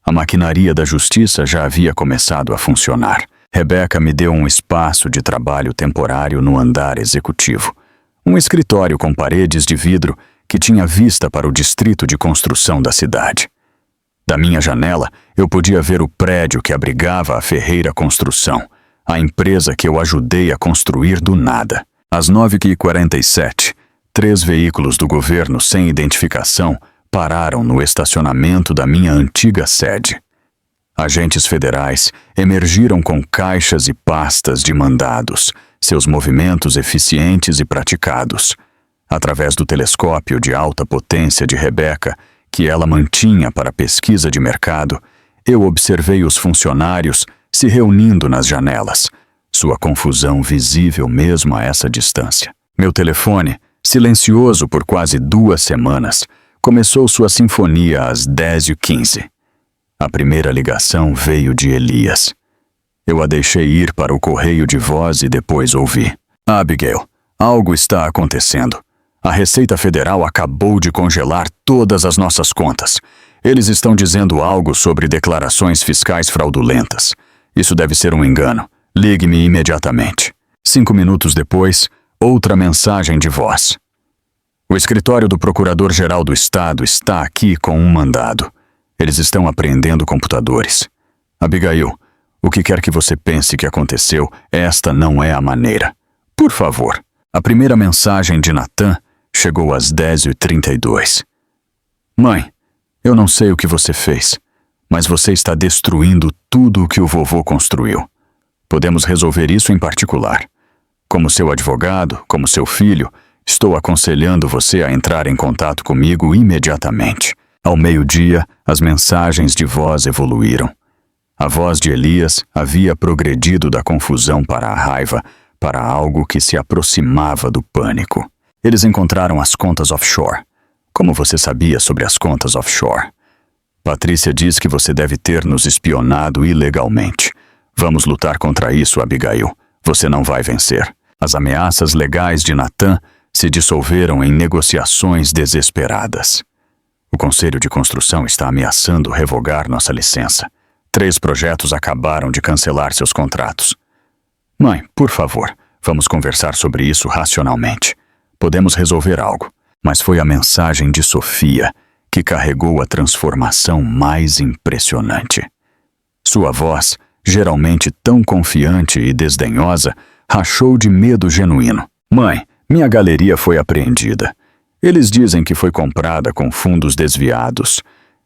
Speaker 1: a maquinaria da justiça já havia começado a funcionar. Rebeca me deu um espaço de trabalho temporário no andar executivo. Um escritório com paredes de vidro que tinha vista para o distrito de construção da cidade. Da minha janela, eu podia ver o prédio que abrigava a Ferreira Construção, a empresa que eu ajudei a construir do nada. Às 9h47, 3 veículos do governo sem identificação pararam no estacionamento da minha antiga sede. Agentes federais emergiram com caixas e pastas de mandados, seus movimentos eficientes e praticados. Através do telescópio de alta potência de Rebeca, que ela mantinha para pesquisa de mercado, eu observei os funcionários se reunindo nas janelas, sua confusão visível mesmo a essa distância. Meu telefone, silencioso por quase 2 semanas, começou sua sinfonia às 10h15. A primeira ligação veio de Elias. Eu a deixei ir para o correio de voz e depois ouvi. Abigail, algo está acontecendo. A Receita Federal acabou de congelar todas as nossas contas. Eles estão dizendo algo sobre declarações fiscais fraudulentas. Isso deve ser um engano. Ligue-me imediatamente. 5 minutos depois, outra mensagem de voz. O escritório do Procurador-Geral do Estado está aqui com um mandado. Eles estão apreendendo computadores. Abigail, o que quer que você pense que aconteceu, esta não é a maneira. Por favor. A primeira mensagem de Natan chegou às 10h32. Mãe, eu não sei o que você fez, mas você está destruindo tudo o que o vovô construiu. Podemos resolver isso em particular. Como seu advogado, como seu filho, estou aconselhando você a entrar em contato comigo imediatamente. Ao meio-dia, as mensagens de voz evoluíram. A voz de Elias havia progredido da confusão para a raiva, para algo que se aproximava do pânico. Eles encontraram as contas offshore. Como você sabia sobre as contas offshore? Patrícia diz que você deve ter nos espionado ilegalmente. Vamos lutar contra isso, Abigail. Você não vai vencer. As ameaças legais de Natan se dissolveram em negociações desesperadas. O Conselho de Construção está ameaçando revogar nossa licença. 3 projetos acabaram de cancelar seus contratos. Mãe, por favor, vamos conversar sobre isso racionalmente. Podemos resolver algo, mas foi a mensagem de Sofia que carregou a transformação mais impressionante. Sua voz, geralmente tão confiante e desdenhosa, rachou de medo genuíno. Mãe, minha galeria foi apreendida. Eles dizem que foi comprada com fundos desviados.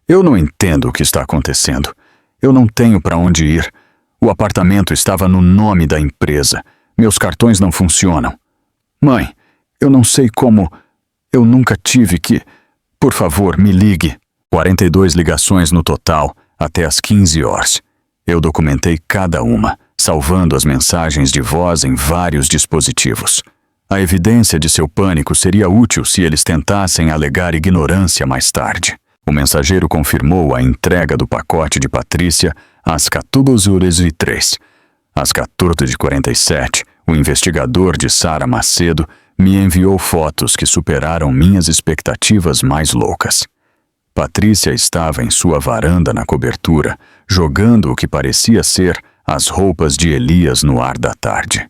Speaker 1: Eu não entendo o que está acontecendo. Eu não tenho para onde ir. O apartamento estava no nome da empresa. Meus cartões não funcionam. Mãe, eu não sei como... Eu nunca tive que... Por favor, me ligue. 42 ligações no total, até às 15 horas. Eu documentei cada uma, salvando as mensagens de voz em vários dispositivos. A evidência de seu pânico seria útil se eles tentassem alegar ignorância mais tarde. O mensageiro confirmou a entrega do pacote de Patrícia às 14h03. Às 14h47, o investigador de Sara Macedo me enviou fotos que superaram minhas expectativas mais loucas. Patrícia estava em sua varanda na cobertura, jogando o que parecia ser as roupas de Elias no ar da tarde.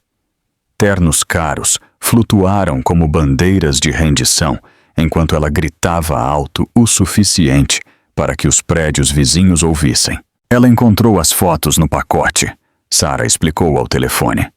Speaker 1: Ternos caros flutuaram como bandeiras de rendição, enquanto ela gritava alto o suficiente para que os prédios vizinhos ouvissem. Ela encontrou as fotos no pacote, Sara explicou ao telefone.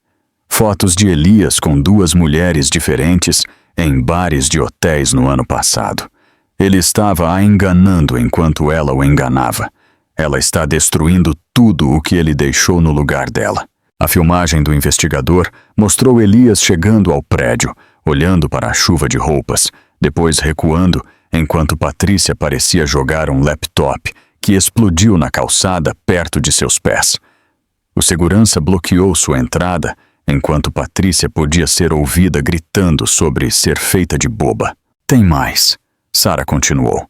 Speaker 1: Fotos de Elias com 2 mulheres diferentes em bares de hotéis no ano passado. Ele estava a enganando enquanto ela o enganava. Ela está destruindo tudo o que ele deixou no lugar dela. A filmagem do investigador mostrou Elias chegando ao prédio, olhando para a chuva de roupas, depois recuando, enquanto Patrícia parecia jogar um laptop que explodiu na calçada perto de seus pés. O segurança bloqueou sua entrada, enquanto Patrícia podia ser ouvida gritando sobre ser feita de boba. Tem mais, Sara continuou.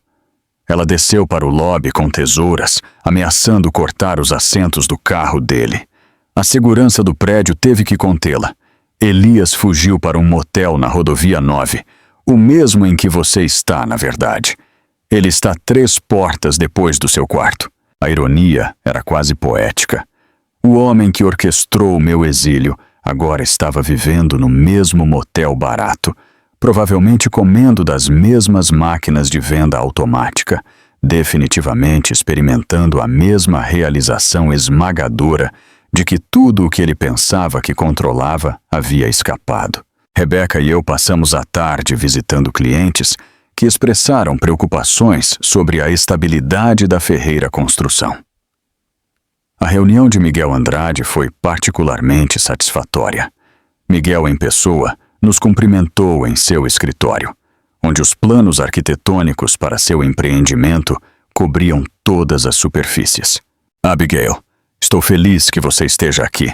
Speaker 1: Ela desceu para o lobby com tesouras, ameaçando cortar os assentos do carro dele. A segurança do prédio teve que contê-la. Elias fugiu para um motel na rodovia 9, o mesmo em que você está, na verdade. Ele está 3 portas depois do seu quarto. A ironia era quase poética. O homem que orquestrou meu exílio agora estava vivendo no mesmo motel barato, provavelmente comendo das mesmas máquinas de venda automática, definitivamente experimentando a mesma realização esmagadora de que tudo o que ele pensava que controlava havia escapado. Rebeca e eu passamos a tarde visitando clientes que expressaram preocupações sobre a estabilidade da Ferreira Construção. A reunião de Miguel Andrade foi particularmente satisfatória. Miguel, em pessoa, nos cumprimentou em seu escritório, onde os planos arquitetônicos para seu empreendimento cobriam todas as superfícies. Abigail, estou feliz que você esteja aqui.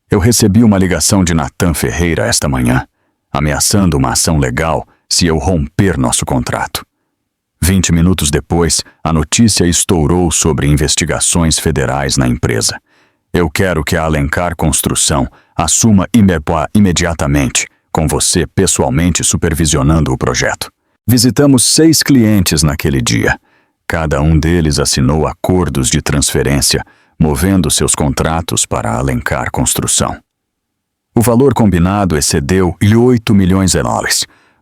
Speaker 1: Eu recebi uma ligação de Natan Ferreira esta manhã, ameaçando uma ação legal se eu romper nosso contrato. 20 minutos depois, a notícia estourou sobre investigações federais na empresa. Eu quero que a Alencar Construção assuma imediatamente, com você pessoalmente supervisionando o projeto. Visitamos 6 clientes naquele dia. Cada um deles assinou acordos de transferência, movendo seus contratos para a Alencar Construção. O valor combinado excedeu $8 milhões,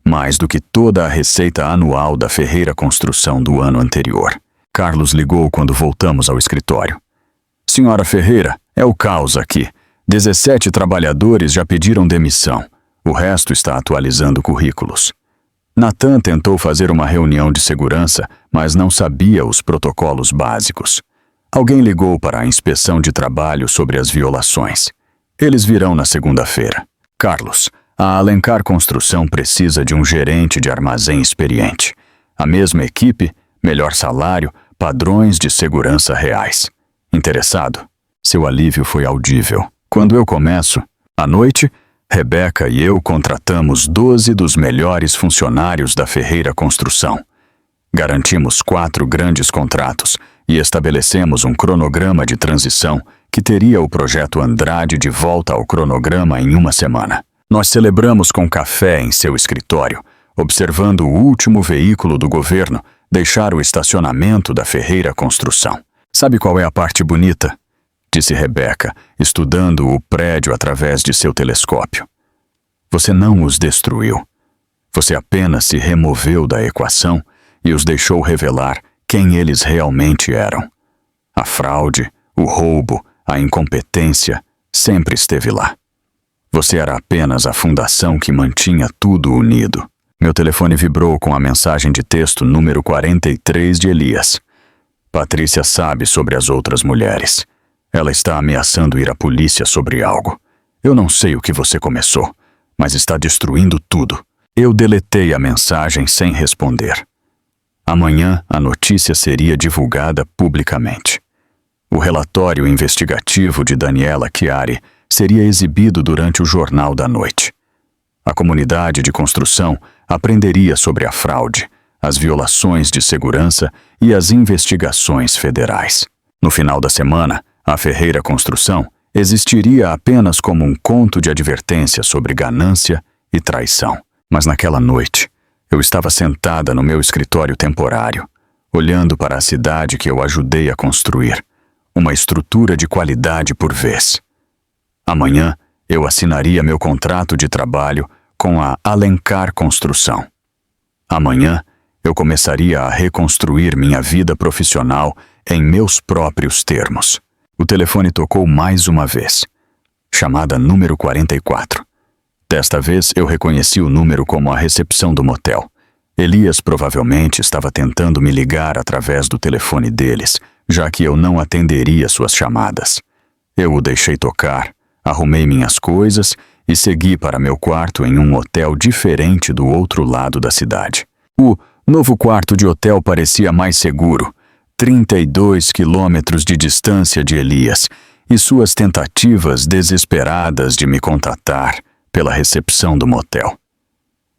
Speaker 1: mais do que toda a receita anual da Ferreira Construção do ano anterior. Carlos ligou quando voltamos ao escritório. Senhora Ferreira, é o caos aqui. 17 trabalhadores já pediram demissão. O resto está atualizando currículos. Natan tentou fazer uma reunião de segurança, mas não sabia os protocolos básicos. Alguém ligou para a inspeção de trabalho sobre as violações. Eles virão na segunda-feira. Carlos, a Alencar Construção precisa de um gerente de armazém experiente. A mesma equipe, melhor salário, padrões de segurança reais. Interessado? Seu alívio foi audível. Quando eu começo, à noite, Rebeca e eu contratamos 12 dos melhores funcionários da Ferreira Construção. Garantimos 4 grandes contratos e estabelecemos um cronograma de transição que teria o projeto Andrade de volta ao cronograma em uma semana. Nós celebramos com café em seu escritório, observando o último veículo do governo deixar o estacionamento da Ferreira Construção. Sabe qual é a parte bonita? Disse Rebeca, estudando o prédio através de seu telescópio. Você não os destruiu. Você apenas se removeu da equação e os deixou revelar quem eles realmente eram. A fraude, o roubo, a incompetência sempre esteve lá. Você era apenas a fundação que mantinha tudo unido. Meu telefone vibrou com a mensagem de texto número 43 de Elias. Patrícia sabe sobre as outras mulheres. Ela está ameaçando ir à polícia sobre algo. Eu não sei o que você começou, mas está destruindo tudo. Eu deletei a mensagem sem responder. Amanhã a notícia seria divulgada publicamente. O relatório investigativo de Daniela Chiari seria exibido durante o Jornal da Noite. A comunidade de construção aprenderia sobre a fraude, as violações de segurança e as investigações federais. No final da semana, a Ferreira Construção existiria apenas como um conto de advertência sobre ganância e traição. Mas naquela noite, eu estava sentada no meu escritório temporário, olhando para a cidade que eu ajudei a construir, uma estrutura de qualidade por vez. Amanhã, eu assinaria meu contrato de trabalho com a Alencar Construção. Amanhã, eu começaria a reconstruir minha vida profissional em meus próprios termos. O telefone tocou mais uma vez. Chamada número 44. Desta vez, eu reconheci o número como a recepção do motel. Elias provavelmente estava tentando me ligar através do telefone deles, já que eu não atenderia suas chamadas. Eu o deixei tocar, arrumei minhas coisas e segui para meu quarto em um hotel diferente do outro lado da cidade. O novo quarto de hotel parecia mais seguro, 32 quilômetros de distância de Elias e suas tentativas desesperadas de me contatar pela recepção do motel.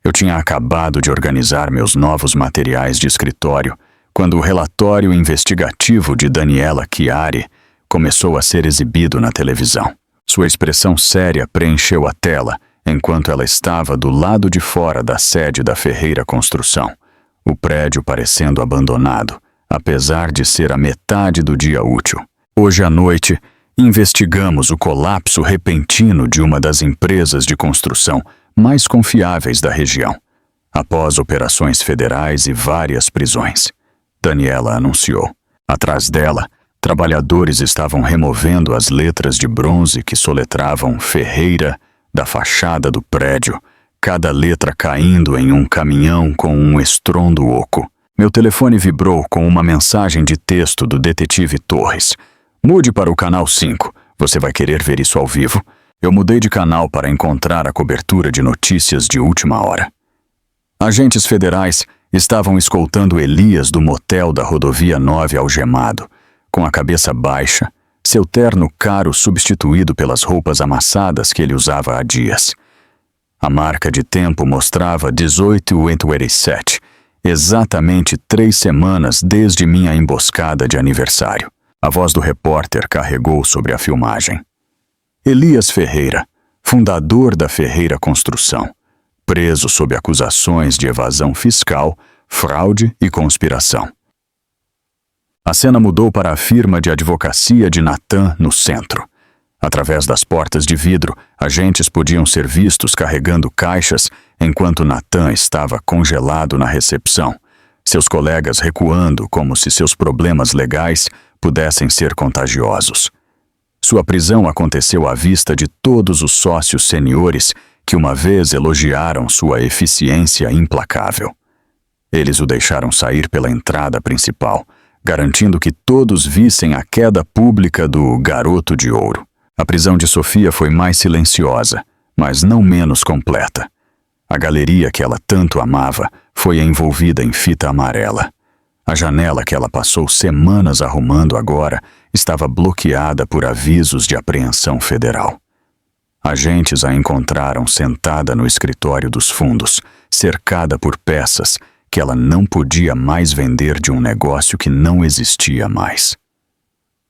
Speaker 1: Eu tinha acabado de organizar meus novos materiais de escritório quando o relatório investigativo de Daniela Chiari começou a ser exibido na televisão. Sua expressão séria preencheu a tela enquanto ela estava do lado de fora da sede da Ferreira Construção, o prédio parecendo abandonado, apesar de ser a metade do dia útil. Hoje à noite, investigamos o colapso repentino de uma das empresas de construção mais confiáveis da região, após operações federais e várias prisões. Daniela anunciou. Atrás dela, trabalhadores estavam removendo as letras de bronze que soletravam Ferreira da fachada do prédio, cada letra caindo em um caminhão com um estrondo oco. Meu telefone vibrou com uma mensagem de texto do detetive Torres. Mude para o canal 5. Você vai querer ver isso ao vivo? Eu mudei de canal para encontrar a cobertura de notícias de última hora. Agentes federais estavam escoltando Elias do motel da Rodovia 9 algemado, com a cabeça baixa, seu terno caro substituído pelas roupas amassadas que ele usava há dias. A marca de tempo mostrava 18:87, exatamente 3 semanas desde minha emboscada de aniversário. A voz do repórter carregou sobre a filmagem. Elias Ferreira, fundador da Ferreira Construção, preso sob acusações de evasão fiscal, fraude e conspiração. A cena mudou para a firma de advocacia de Natan, no centro. Através das portas de vidro, agentes podiam ser vistos carregando caixas enquanto Natan estava congelado na recepção, seus colegas recuando como se seus problemas legais pudessem ser contagiosos. Sua prisão aconteceu à vista de todos os sócios seniores que uma vez elogiaram sua eficiência implacável. Eles o deixaram sair pela entrada principal, garantindo que todos vissem a queda pública do Garoto de Ouro. A prisão de Sofia foi mais silenciosa, mas não menos completa. A galeria que ela tanto amava foi envolvida em fita amarela. A janela que ela passou semanas arrumando agora estava bloqueada por avisos de apreensão federal. Agentes a encontraram sentada no escritório dos fundos, cercada por peças que ela não podia mais vender de um negócio que não existia mais.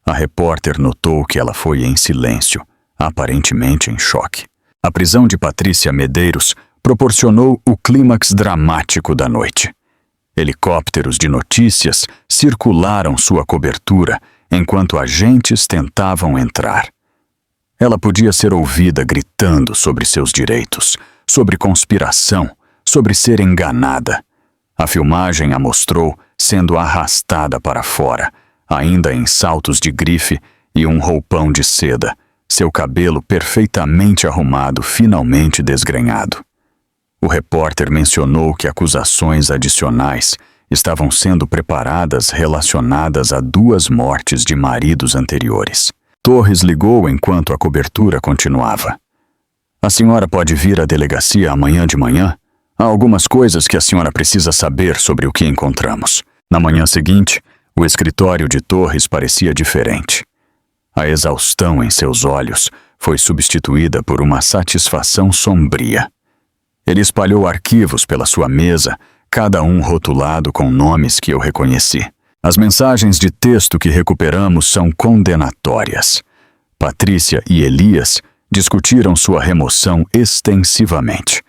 Speaker 1: A repórter notou que ela foi em silêncio, aparentemente em choque. A prisão de Patrícia Medeiros proporcionou o clímax dramático da noite. Helicópteros de notícias circularam sua cobertura enquanto agentes tentavam entrar. Ela podia ser ouvida gritando sobre seus direitos, sobre conspiração, sobre ser enganada. A filmagem a mostrou sendo arrastada para fora, ainda em saltos de grife e um roupão de seda, seu cabelo perfeitamente arrumado finalmente desgrenhado. O repórter mencionou que acusações adicionais estavam sendo preparadas relacionadas a 2 mortes de maridos anteriores. Torres ligou enquanto a cobertura continuava. A senhora pode vir à delegacia amanhã de manhã? Há algumas coisas que a senhora precisa saber sobre o que encontramos. Na manhã seguinte, o escritório de Torres parecia diferente. A exaustão em seus olhos foi substituída por uma satisfação sombria. Ele espalhou arquivos pela sua mesa, cada um rotulado com nomes que eu reconheci. As mensagens de texto que recuperamos são condenatórias. Patrícia e Elias discutiram sua remoção extensivamente.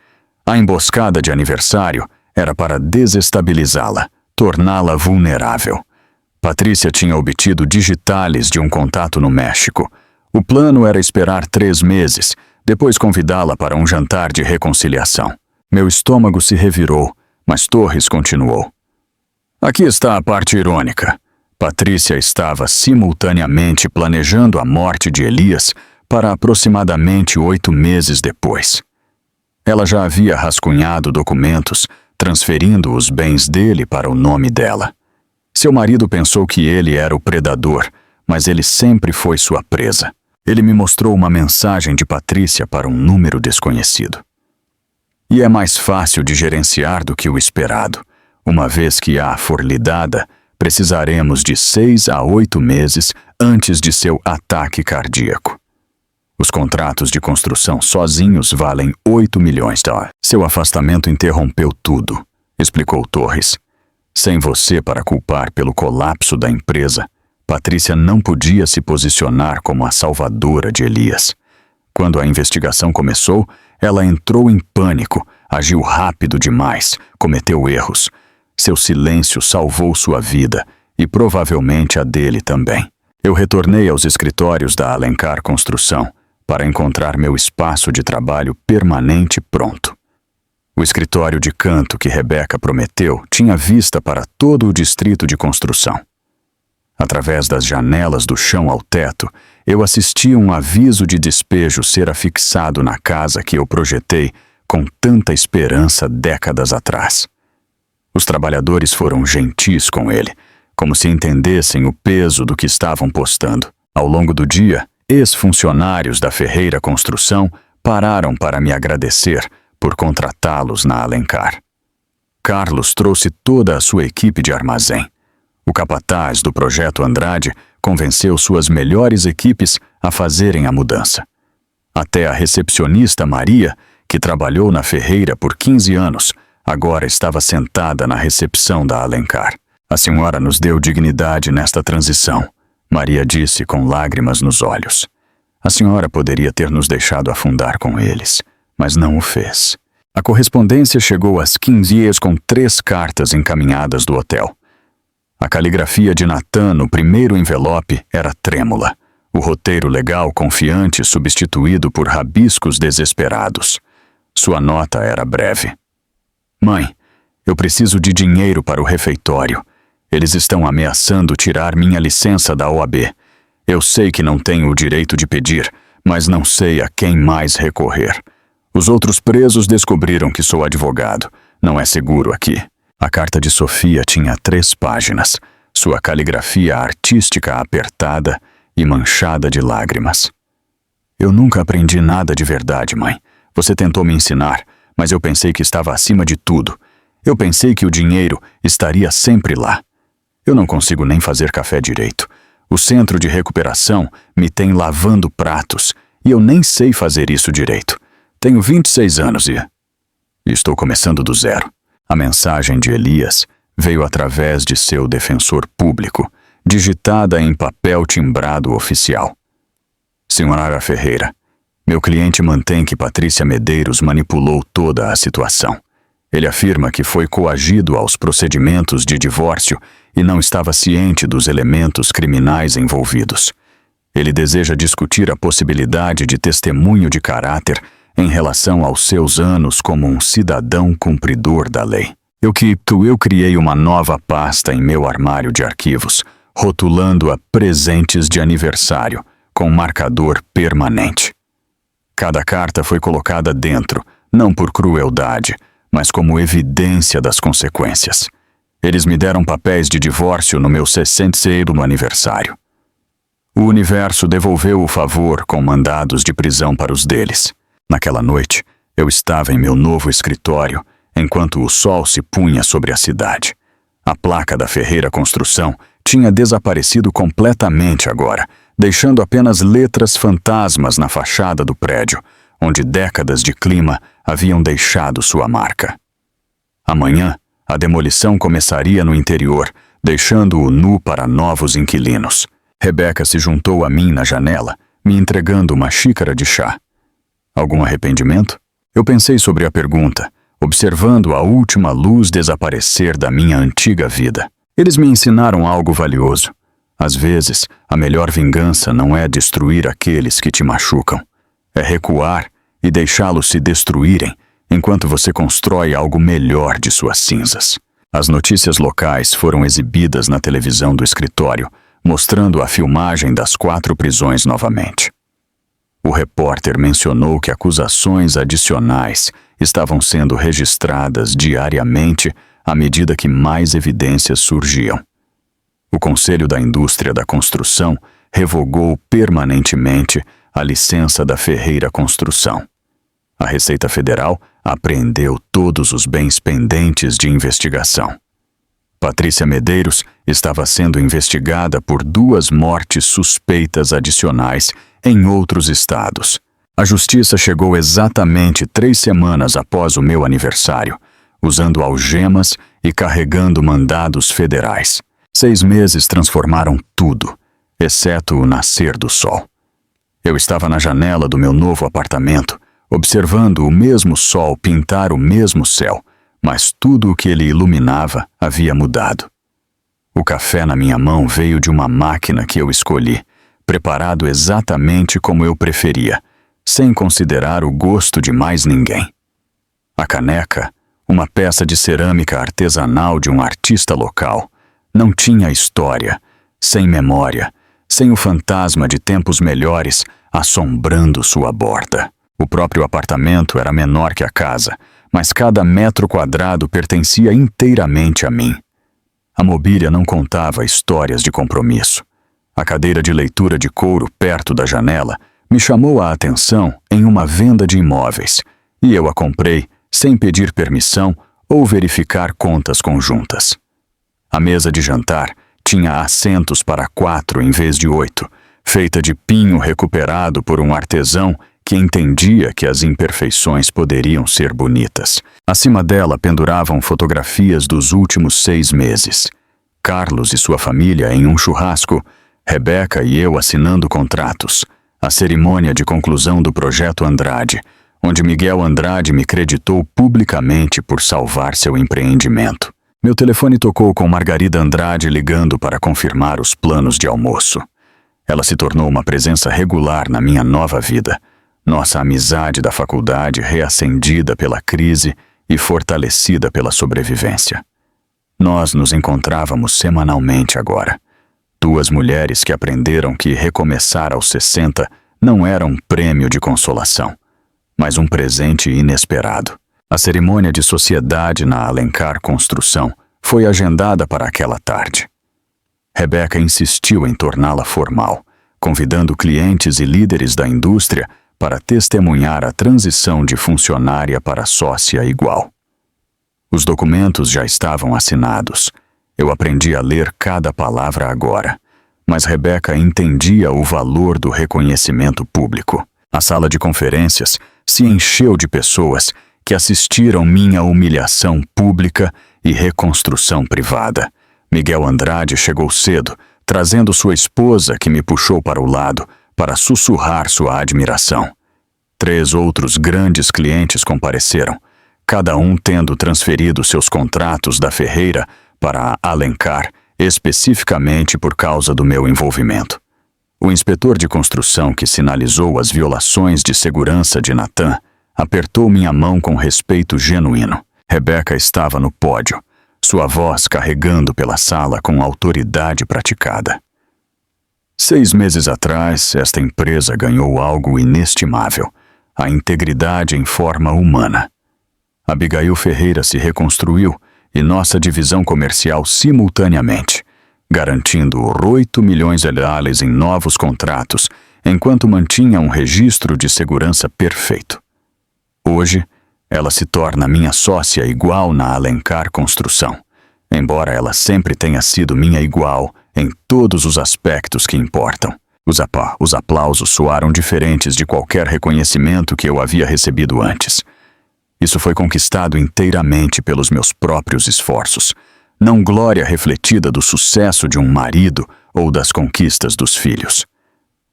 Speaker 1: A emboscada de aniversário era para desestabilizá-la, torná-la vulnerável. Patrícia tinha obtido digitales de um contato no México. O plano era esperar 3 meses, depois convidá-la para um jantar de reconciliação. Meu estômago se revirou, mas Torres continuou. Aqui está a parte irônica. Patrícia estava simultaneamente planejando a morte de Elias para aproximadamente 8 meses depois. Ela já havia rascunhado documentos, transferindo os bens dele para o nome dela. Seu marido pensou que ele era o predador, mas ele sempre foi sua presa. Ele me mostrou uma mensagem de Patrícia para um número desconhecido. E é mais fácil de gerenciar do que o esperado. Uma vez que a for lidada, precisaremos de 6 a 8 meses antes de seu ataque cardíaco. Os contratos de construção sozinhos valem 8 milhões. Seu afastamento interrompeu tudo, explicou Torres. Sem você para culpar pelo colapso da empresa, Patrícia não podia se posicionar como a salvadora de Elias. Quando a investigação começou, ela entrou em pânico, agiu rápido demais, cometeu erros. Seu silêncio salvou sua vida e provavelmente a dele também. Eu retornei aos escritórios da Alencar Construção para encontrar meu espaço de trabalho permanente pronto. O escritório de canto que Rebeca prometeu tinha vista para todo o distrito de construção. Através das janelas do chão ao teto, eu assistia um aviso de despejo ser afixado na casa que eu projetei com tanta esperança décadas atrás. Os trabalhadores foram gentis com ele, como se entendessem o peso do que estavam postando. Ao longo do dia, ex-funcionários da Ferreira Construção pararam para me agradecer por contratá-los na Alencar. Carlos trouxe toda a sua equipe de armazém. O capataz do Projeto Andrade convenceu suas melhores equipes a fazerem a mudança. Até a recepcionista Maria, que trabalhou na Ferreira por 15 anos, agora estava sentada na recepção da Alencar. A senhora nos deu dignidade nesta transição, Maria disse com lágrimas nos olhos. A senhora poderia ter nos deixado afundar com eles, mas não o fez. A correspondência chegou às 15 com 3 cartas encaminhadas do hotel. A caligrafia de Natan no primeiro envelope era trêmula. O roteiro legal confiante substituído por rabiscos desesperados. Sua nota era breve. Mãe, eu preciso de dinheiro para o refeitório. Eles estão ameaçando tirar minha licença da OAB. Eu sei que não tenho o direito de pedir, mas não sei a quem mais recorrer. Os outros presos descobriram que sou advogado. Não é seguro aqui. A carta de Sofia tinha 3 páginas, sua caligrafia artística apertada e manchada de lágrimas. Eu nunca aprendi nada de verdade, mãe. Você tentou me ensinar, mas eu pensei que estava acima de tudo. Eu pensei que o dinheiro estaria sempre lá. Eu não consigo nem fazer café direito. O centro de recuperação me tem lavando pratos e eu nem sei fazer isso direito. Tenho 26 anos e estou começando do zero. A mensagem de Elias veio através de seu defensor público, digitada em papel timbrado oficial. Senhora Ferreira, meu cliente mantém que Patrícia Medeiros manipulou toda a situação. Ele afirma que foi coagido aos procedimentos de divórcio e não estava ciente dos elementos criminais envolvidos. Ele deseja discutir a possibilidade de testemunho de caráter em relação aos seus anos como um cidadão cumpridor da lei. Eu criei uma nova pasta em meu armário de arquivos, rotulando-a presentes de aniversário, com marcador permanente. Cada carta foi colocada dentro, não por crueldade, mas como evidência das consequências. Eles me deram papéis de divórcio no meu 60º aniversário. O universo devolveu o favor com mandados de prisão para os deles. Naquela noite, eu estava em meu novo escritório, enquanto o sol se punha sobre a cidade. A placa da Ferreira Construção tinha desaparecido completamente agora, deixando apenas letras fantasmas na fachada do prédio, onde décadas de clima haviam deixado sua marca. Amanhã, a demolição começaria no interior, deixando-o nu para novos inquilinos. Rebeca se juntou a mim na janela, me entregando uma xícara de chá. Algum arrependimento? Eu pensei sobre a pergunta, observando a última luz desaparecer da minha antiga vida. Eles me ensinaram algo valioso. Às vezes, a melhor vingança não é destruir aqueles que te machucam. É recuar e deixá-los se destruírem, enquanto você constrói algo melhor de suas cinzas. As notícias locais foram exibidas na televisão do escritório, mostrando a filmagem das 4 prisões novamente. O repórter mencionou que acusações adicionais estavam sendo registradas diariamente à medida que mais evidências surgiam. O Conselho da Indústria da Construção revogou permanentemente a licença da Ferreira Construção. A Receita Federal apreendeu todos os bens pendentes de investigação. Patrícia Medeiros estava sendo investigada por 2 mortes suspeitas adicionais em outros estados. A justiça chegou exatamente 3 semanas após o meu aniversário, usando algemas e carregando mandados federais. 6 meses transformaram tudo, exceto o nascer do sol. Eu estava na janela do meu novo apartamento, observando o mesmo sol pintar o mesmo céu, mas tudo o que ele iluminava havia mudado. O café na minha mão veio de uma máquina que eu escolhi, preparado exatamente como eu preferia, sem considerar o gosto de mais ninguém. A caneca, uma peça de cerâmica artesanal de um artista local, não tinha história, sem memória, sem o fantasma de tempos melhores assombrando sua borda. O próprio apartamento era menor que a casa, mas cada metro quadrado pertencia inteiramente a mim. A mobília não contava histórias de compromisso. A cadeira de leitura de couro perto da janela me chamou a atenção em uma venda de imóveis, e eu a comprei sem pedir permissão ou verificar contas conjuntas. A mesa de jantar tinha assentos para 4 em vez de 8, feita de pinho recuperado por um artesão que entendia que as imperfeições poderiam ser bonitas. Acima dela penduravam fotografias dos últimos 6 meses. Carlos e sua família em um churrasco, Rebeca e eu assinando contratos, a cerimônia de conclusão do Projeto Andrade, onde Miguel Andrade me creditou publicamente por salvar seu empreendimento. Meu telefone tocou com Margarida Andrade ligando para confirmar os planos de almoço. Ela se tornou uma presença regular na minha nova vida. Nossa amizade da faculdade reacendida pela crise e fortalecida pela sobrevivência. Nós nos encontrávamos semanalmente agora. 2 mulheres que aprenderam que recomeçar aos 60 não era um prêmio de consolação, mas um presente inesperado. A cerimônia de sociedade na Alencar Construção foi agendada para aquela tarde. Rebeca insistiu em torná-la formal, convidando clientes e líderes da indústria para testemunhar a transição de funcionária para sócia igual. Os documentos já estavam assinados. Eu aprendi a ler cada palavra agora, mas Rebeca entendia o valor do reconhecimento público. A sala de conferências se encheu de pessoas que assistiram minha humilhação pública e reconstrução privada. Miguel Andrade chegou cedo, trazendo sua esposa que me puxou para o lado para sussurrar sua admiração. 3 outros grandes clientes compareceram, cada um tendo transferido seus contratos da Ferreira para a Alencar, especificamente por causa do meu envolvimento. O inspetor de construção que sinalizou as violações de segurança de Natan apertou minha mão com respeito genuíno. Rebeca estava no pódio, sua voz carregando pela sala com autoridade praticada. 6 meses atrás, esta empresa ganhou algo inestimável, a integridade em forma humana. Abigail Ferreira se reconstruiu e nossa divisão comercial simultaneamente, garantindo 8 milhões de reais em novos contratos, enquanto mantinha um registro de segurança perfeito. Hoje, ela se torna minha sócia igual na Alencar Construção, embora ela sempre tenha sido minha igual em todos os aspectos que importam. Os aplausos soaram diferentes de qualquer reconhecimento que eu havia recebido antes. Isso foi conquistado inteiramente pelos meus próprios esforços, não glória refletida do sucesso de um marido ou das conquistas dos filhos.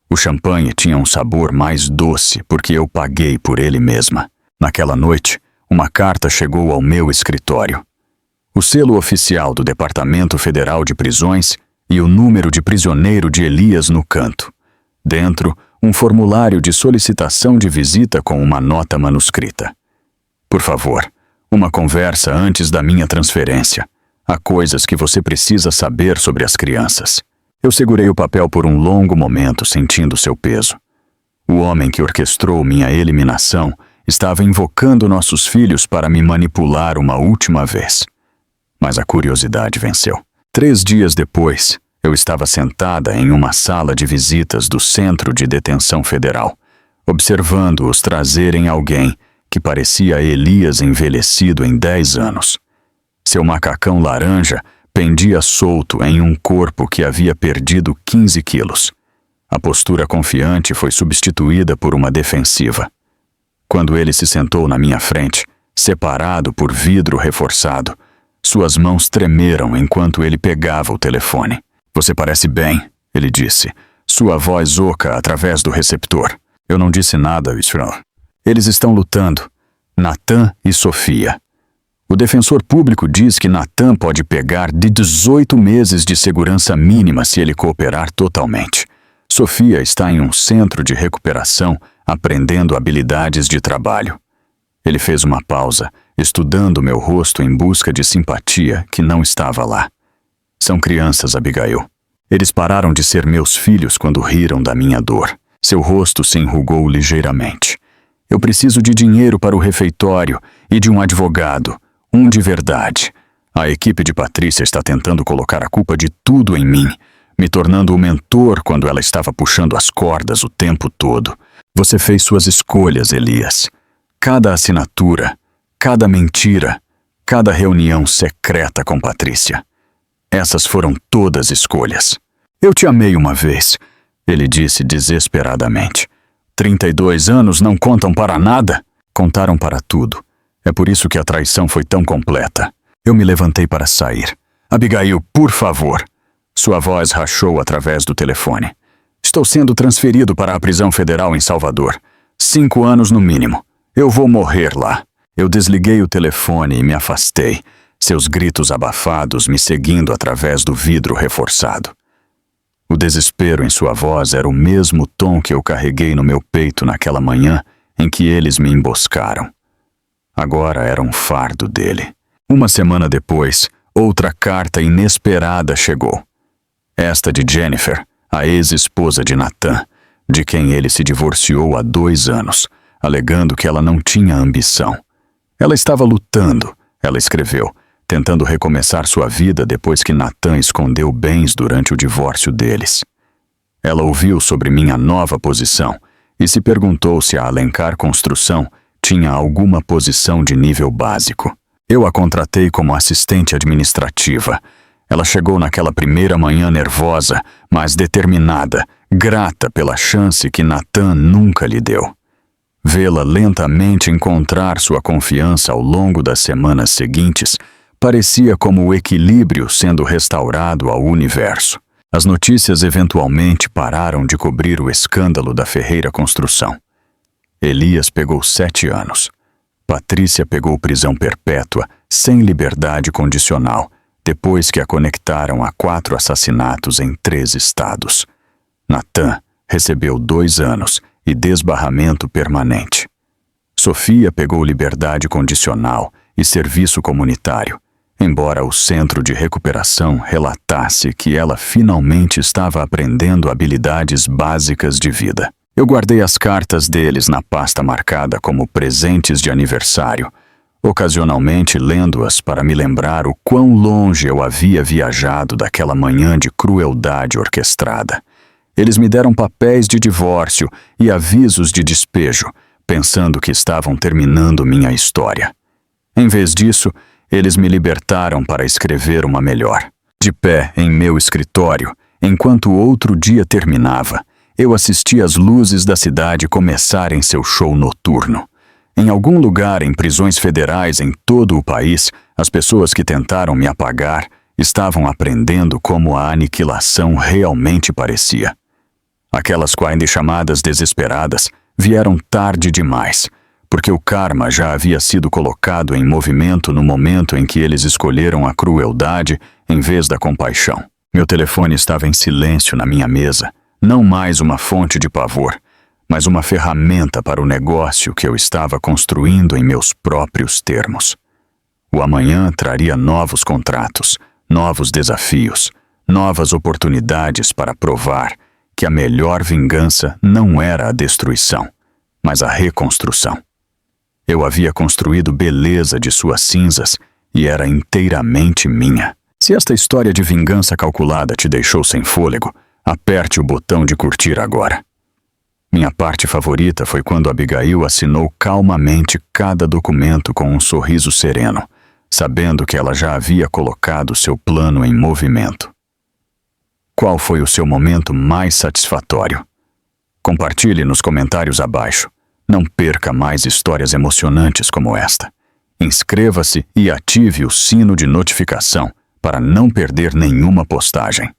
Speaker 1: O champanhe tinha um sabor mais doce porque eu paguei por ele mesma. Naquela noite, uma carta chegou ao meu escritório. O selo oficial do Departamento Federal de Prisões e o número de prisioneiro de Elias no canto. Dentro, um formulário de solicitação de visita com uma nota manuscrita. Por favor, uma conversa antes da minha transferência. Há coisas que você precisa saber sobre as crianças. Eu segurei o papel por um longo momento, sentindo seu peso. O homem que orquestrou minha eliminação estava invocando nossos filhos para me manipular uma última vez. Mas a curiosidade venceu. 3 dias depois, eu estava sentada em uma sala de visitas do Centro de Detenção Federal, observando-os trazerem alguém que parecia Elias envelhecido em 10 anos. Seu macacão laranja pendia solto em um corpo que havia perdido 15 quilos. A postura confiante foi substituída por uma defensiva. Quando ele se sentou na minha frente, separado por vidro reforçado, Suas mãos tremeram enquanto ele pegava o telefone. Você parece bem, ele disse, sua voz oca através do receptor. Eu não disse nada, Israel. Eles estão lutando. Natan e Sofia. O defensor público diz que Natan pode pegar de 18 meses de segurança mínima se ele cooperar totalmente. Sofia está em um centro de recuperação, aprendendo habilidades de trabalho. Ele fez uma pausa, estudando meu rosto em busca de simpatia que não estava lá. São crianças, Abigail. Eles pararam de ser meus filhos quando riram da minha dor. Seu rosto se enrugou ligeiramente. Eu preciso de dinheiro para o refeitório e de um advogado, um de verdade. A equipe de Patrícia está tentando colocar a culpa de tudo em mim, me tornando o mentor quando ela estava puxando as cordas o tempo todo. Você fez suas escolhas, Elias. Cada assinatura, cada mentira, cada reunião secreta com Patrícia. Essas foram todas escolhas. Eu te amei uma vez, ele disse desesperadamente. 32 anos não contam para nada? Contaram para tudo. É por isso que a traição foi tão completa. Eu me levantei para sair. Abigail, por favor. Sua voz rachou através do telefone. Estou sendo transferido para a prisão federal em Salvador. 5 anos no mínimo. Eu vou morrer lá. Eu desliguei o telefone e me afastei, seus gritos abafados me seguindo através do vidro reforçado. O desespero em sua voz era o mesmo tom que eu carreguei no meu peito naquela manhã em que eles me emboscaram. Agora era um fardo dele. Uma semana depois, outra carta inesperada chegou. Esta de Jennifer, a ex-esposa de Natan, de quem ele se divorciou há 2 anos, alegando que ela não tinha ambição. Ela estava lutando, ela escreveu, tentando recomeçar sua vida depois que Natan escondeu bens durante o divórcio deles. Ela ouviu sobre minha nova posição e se perguntou se a Alencar Construção tinha alguma posição de nível básico. Eu a contratei como assistente administrativa. Ela chegou naquela primeira manhã nervosa, mas determinada, grata pela chance que Natan nunca lhe deu. Vê-la lentamente encontrar sua confiança ao longo das semanas seguintes parecia como o equilíbrio sendo restaurado ao universo. As notícias eventualmente pararam de cobrir o escândalo da Ferreira Construção. Elias pegou 7 anos. Patrícia pegou prisão perpétua, sem liberdade condicional, depois que a conectaram a 4 assassinatos em 3 estados. Natan recebeu 2 anos e desbarramento permanente. Sofia pegou liberdade condicional e serviço comunitário, embora o centro de recuperação relatasse que ela finalmente estava aprendendo habilidades básicas de vida. Eu guardei as cartas deles na pasta marcada como presentes de aniversário, ocasionalmente lendo-as para me lembrar o quão longe eu havia viajado daquela manhã de crueldade orquestrada. Eles me deram papéis de divórcio e avisos de despejo, pensando que estavam terminando minha história. Em vez disso, eles me libertaram para escrever uma melhor. De pé em meu escritório, enquanto o outro dia terminava, eu assisti as luzes da cidade começarem seu show noturno. Em algum lugar em prisões federais em todo o país, as pessoas que tentaram me apagar estavam aprendendo como a aniquilação realmente parecia. Aquelas 40 chamadas desesperadas vieram tarde demais, porque o karma já havia sido colocado em movimento no momento em que eles escolheram a crueldade em vez da compaixão. Meu telefone estava em silêncio na minha mesa, não mais uma fonte de pavor, mas uma ferramenta para o negócio que eu estava construindo em meus próprios termos. O amanhã traria novos contratos, novos desafios, novas oportunidades para provar que a melhor vingança não era a destruição, mas a reconstrução. Eu havia construído beleza de suas cinzas e era inteiramente minha. Se esta história de vingança calculada te deixou sem fôlego, aperte o botão de curtir agora. Minha parte favorita foi quando Abigail assinou calmamente cada documento com um sorriso sereno, sabendo que ela já havia colocado seu plano em movimento. Qual foi o seu momento mais satisfatório? Compartilhe nos comentários abaixo. Não perca mais histórias emocionantes como esta. Inscreva-se e ative o sino de notificação para não perder nenhuma postagem.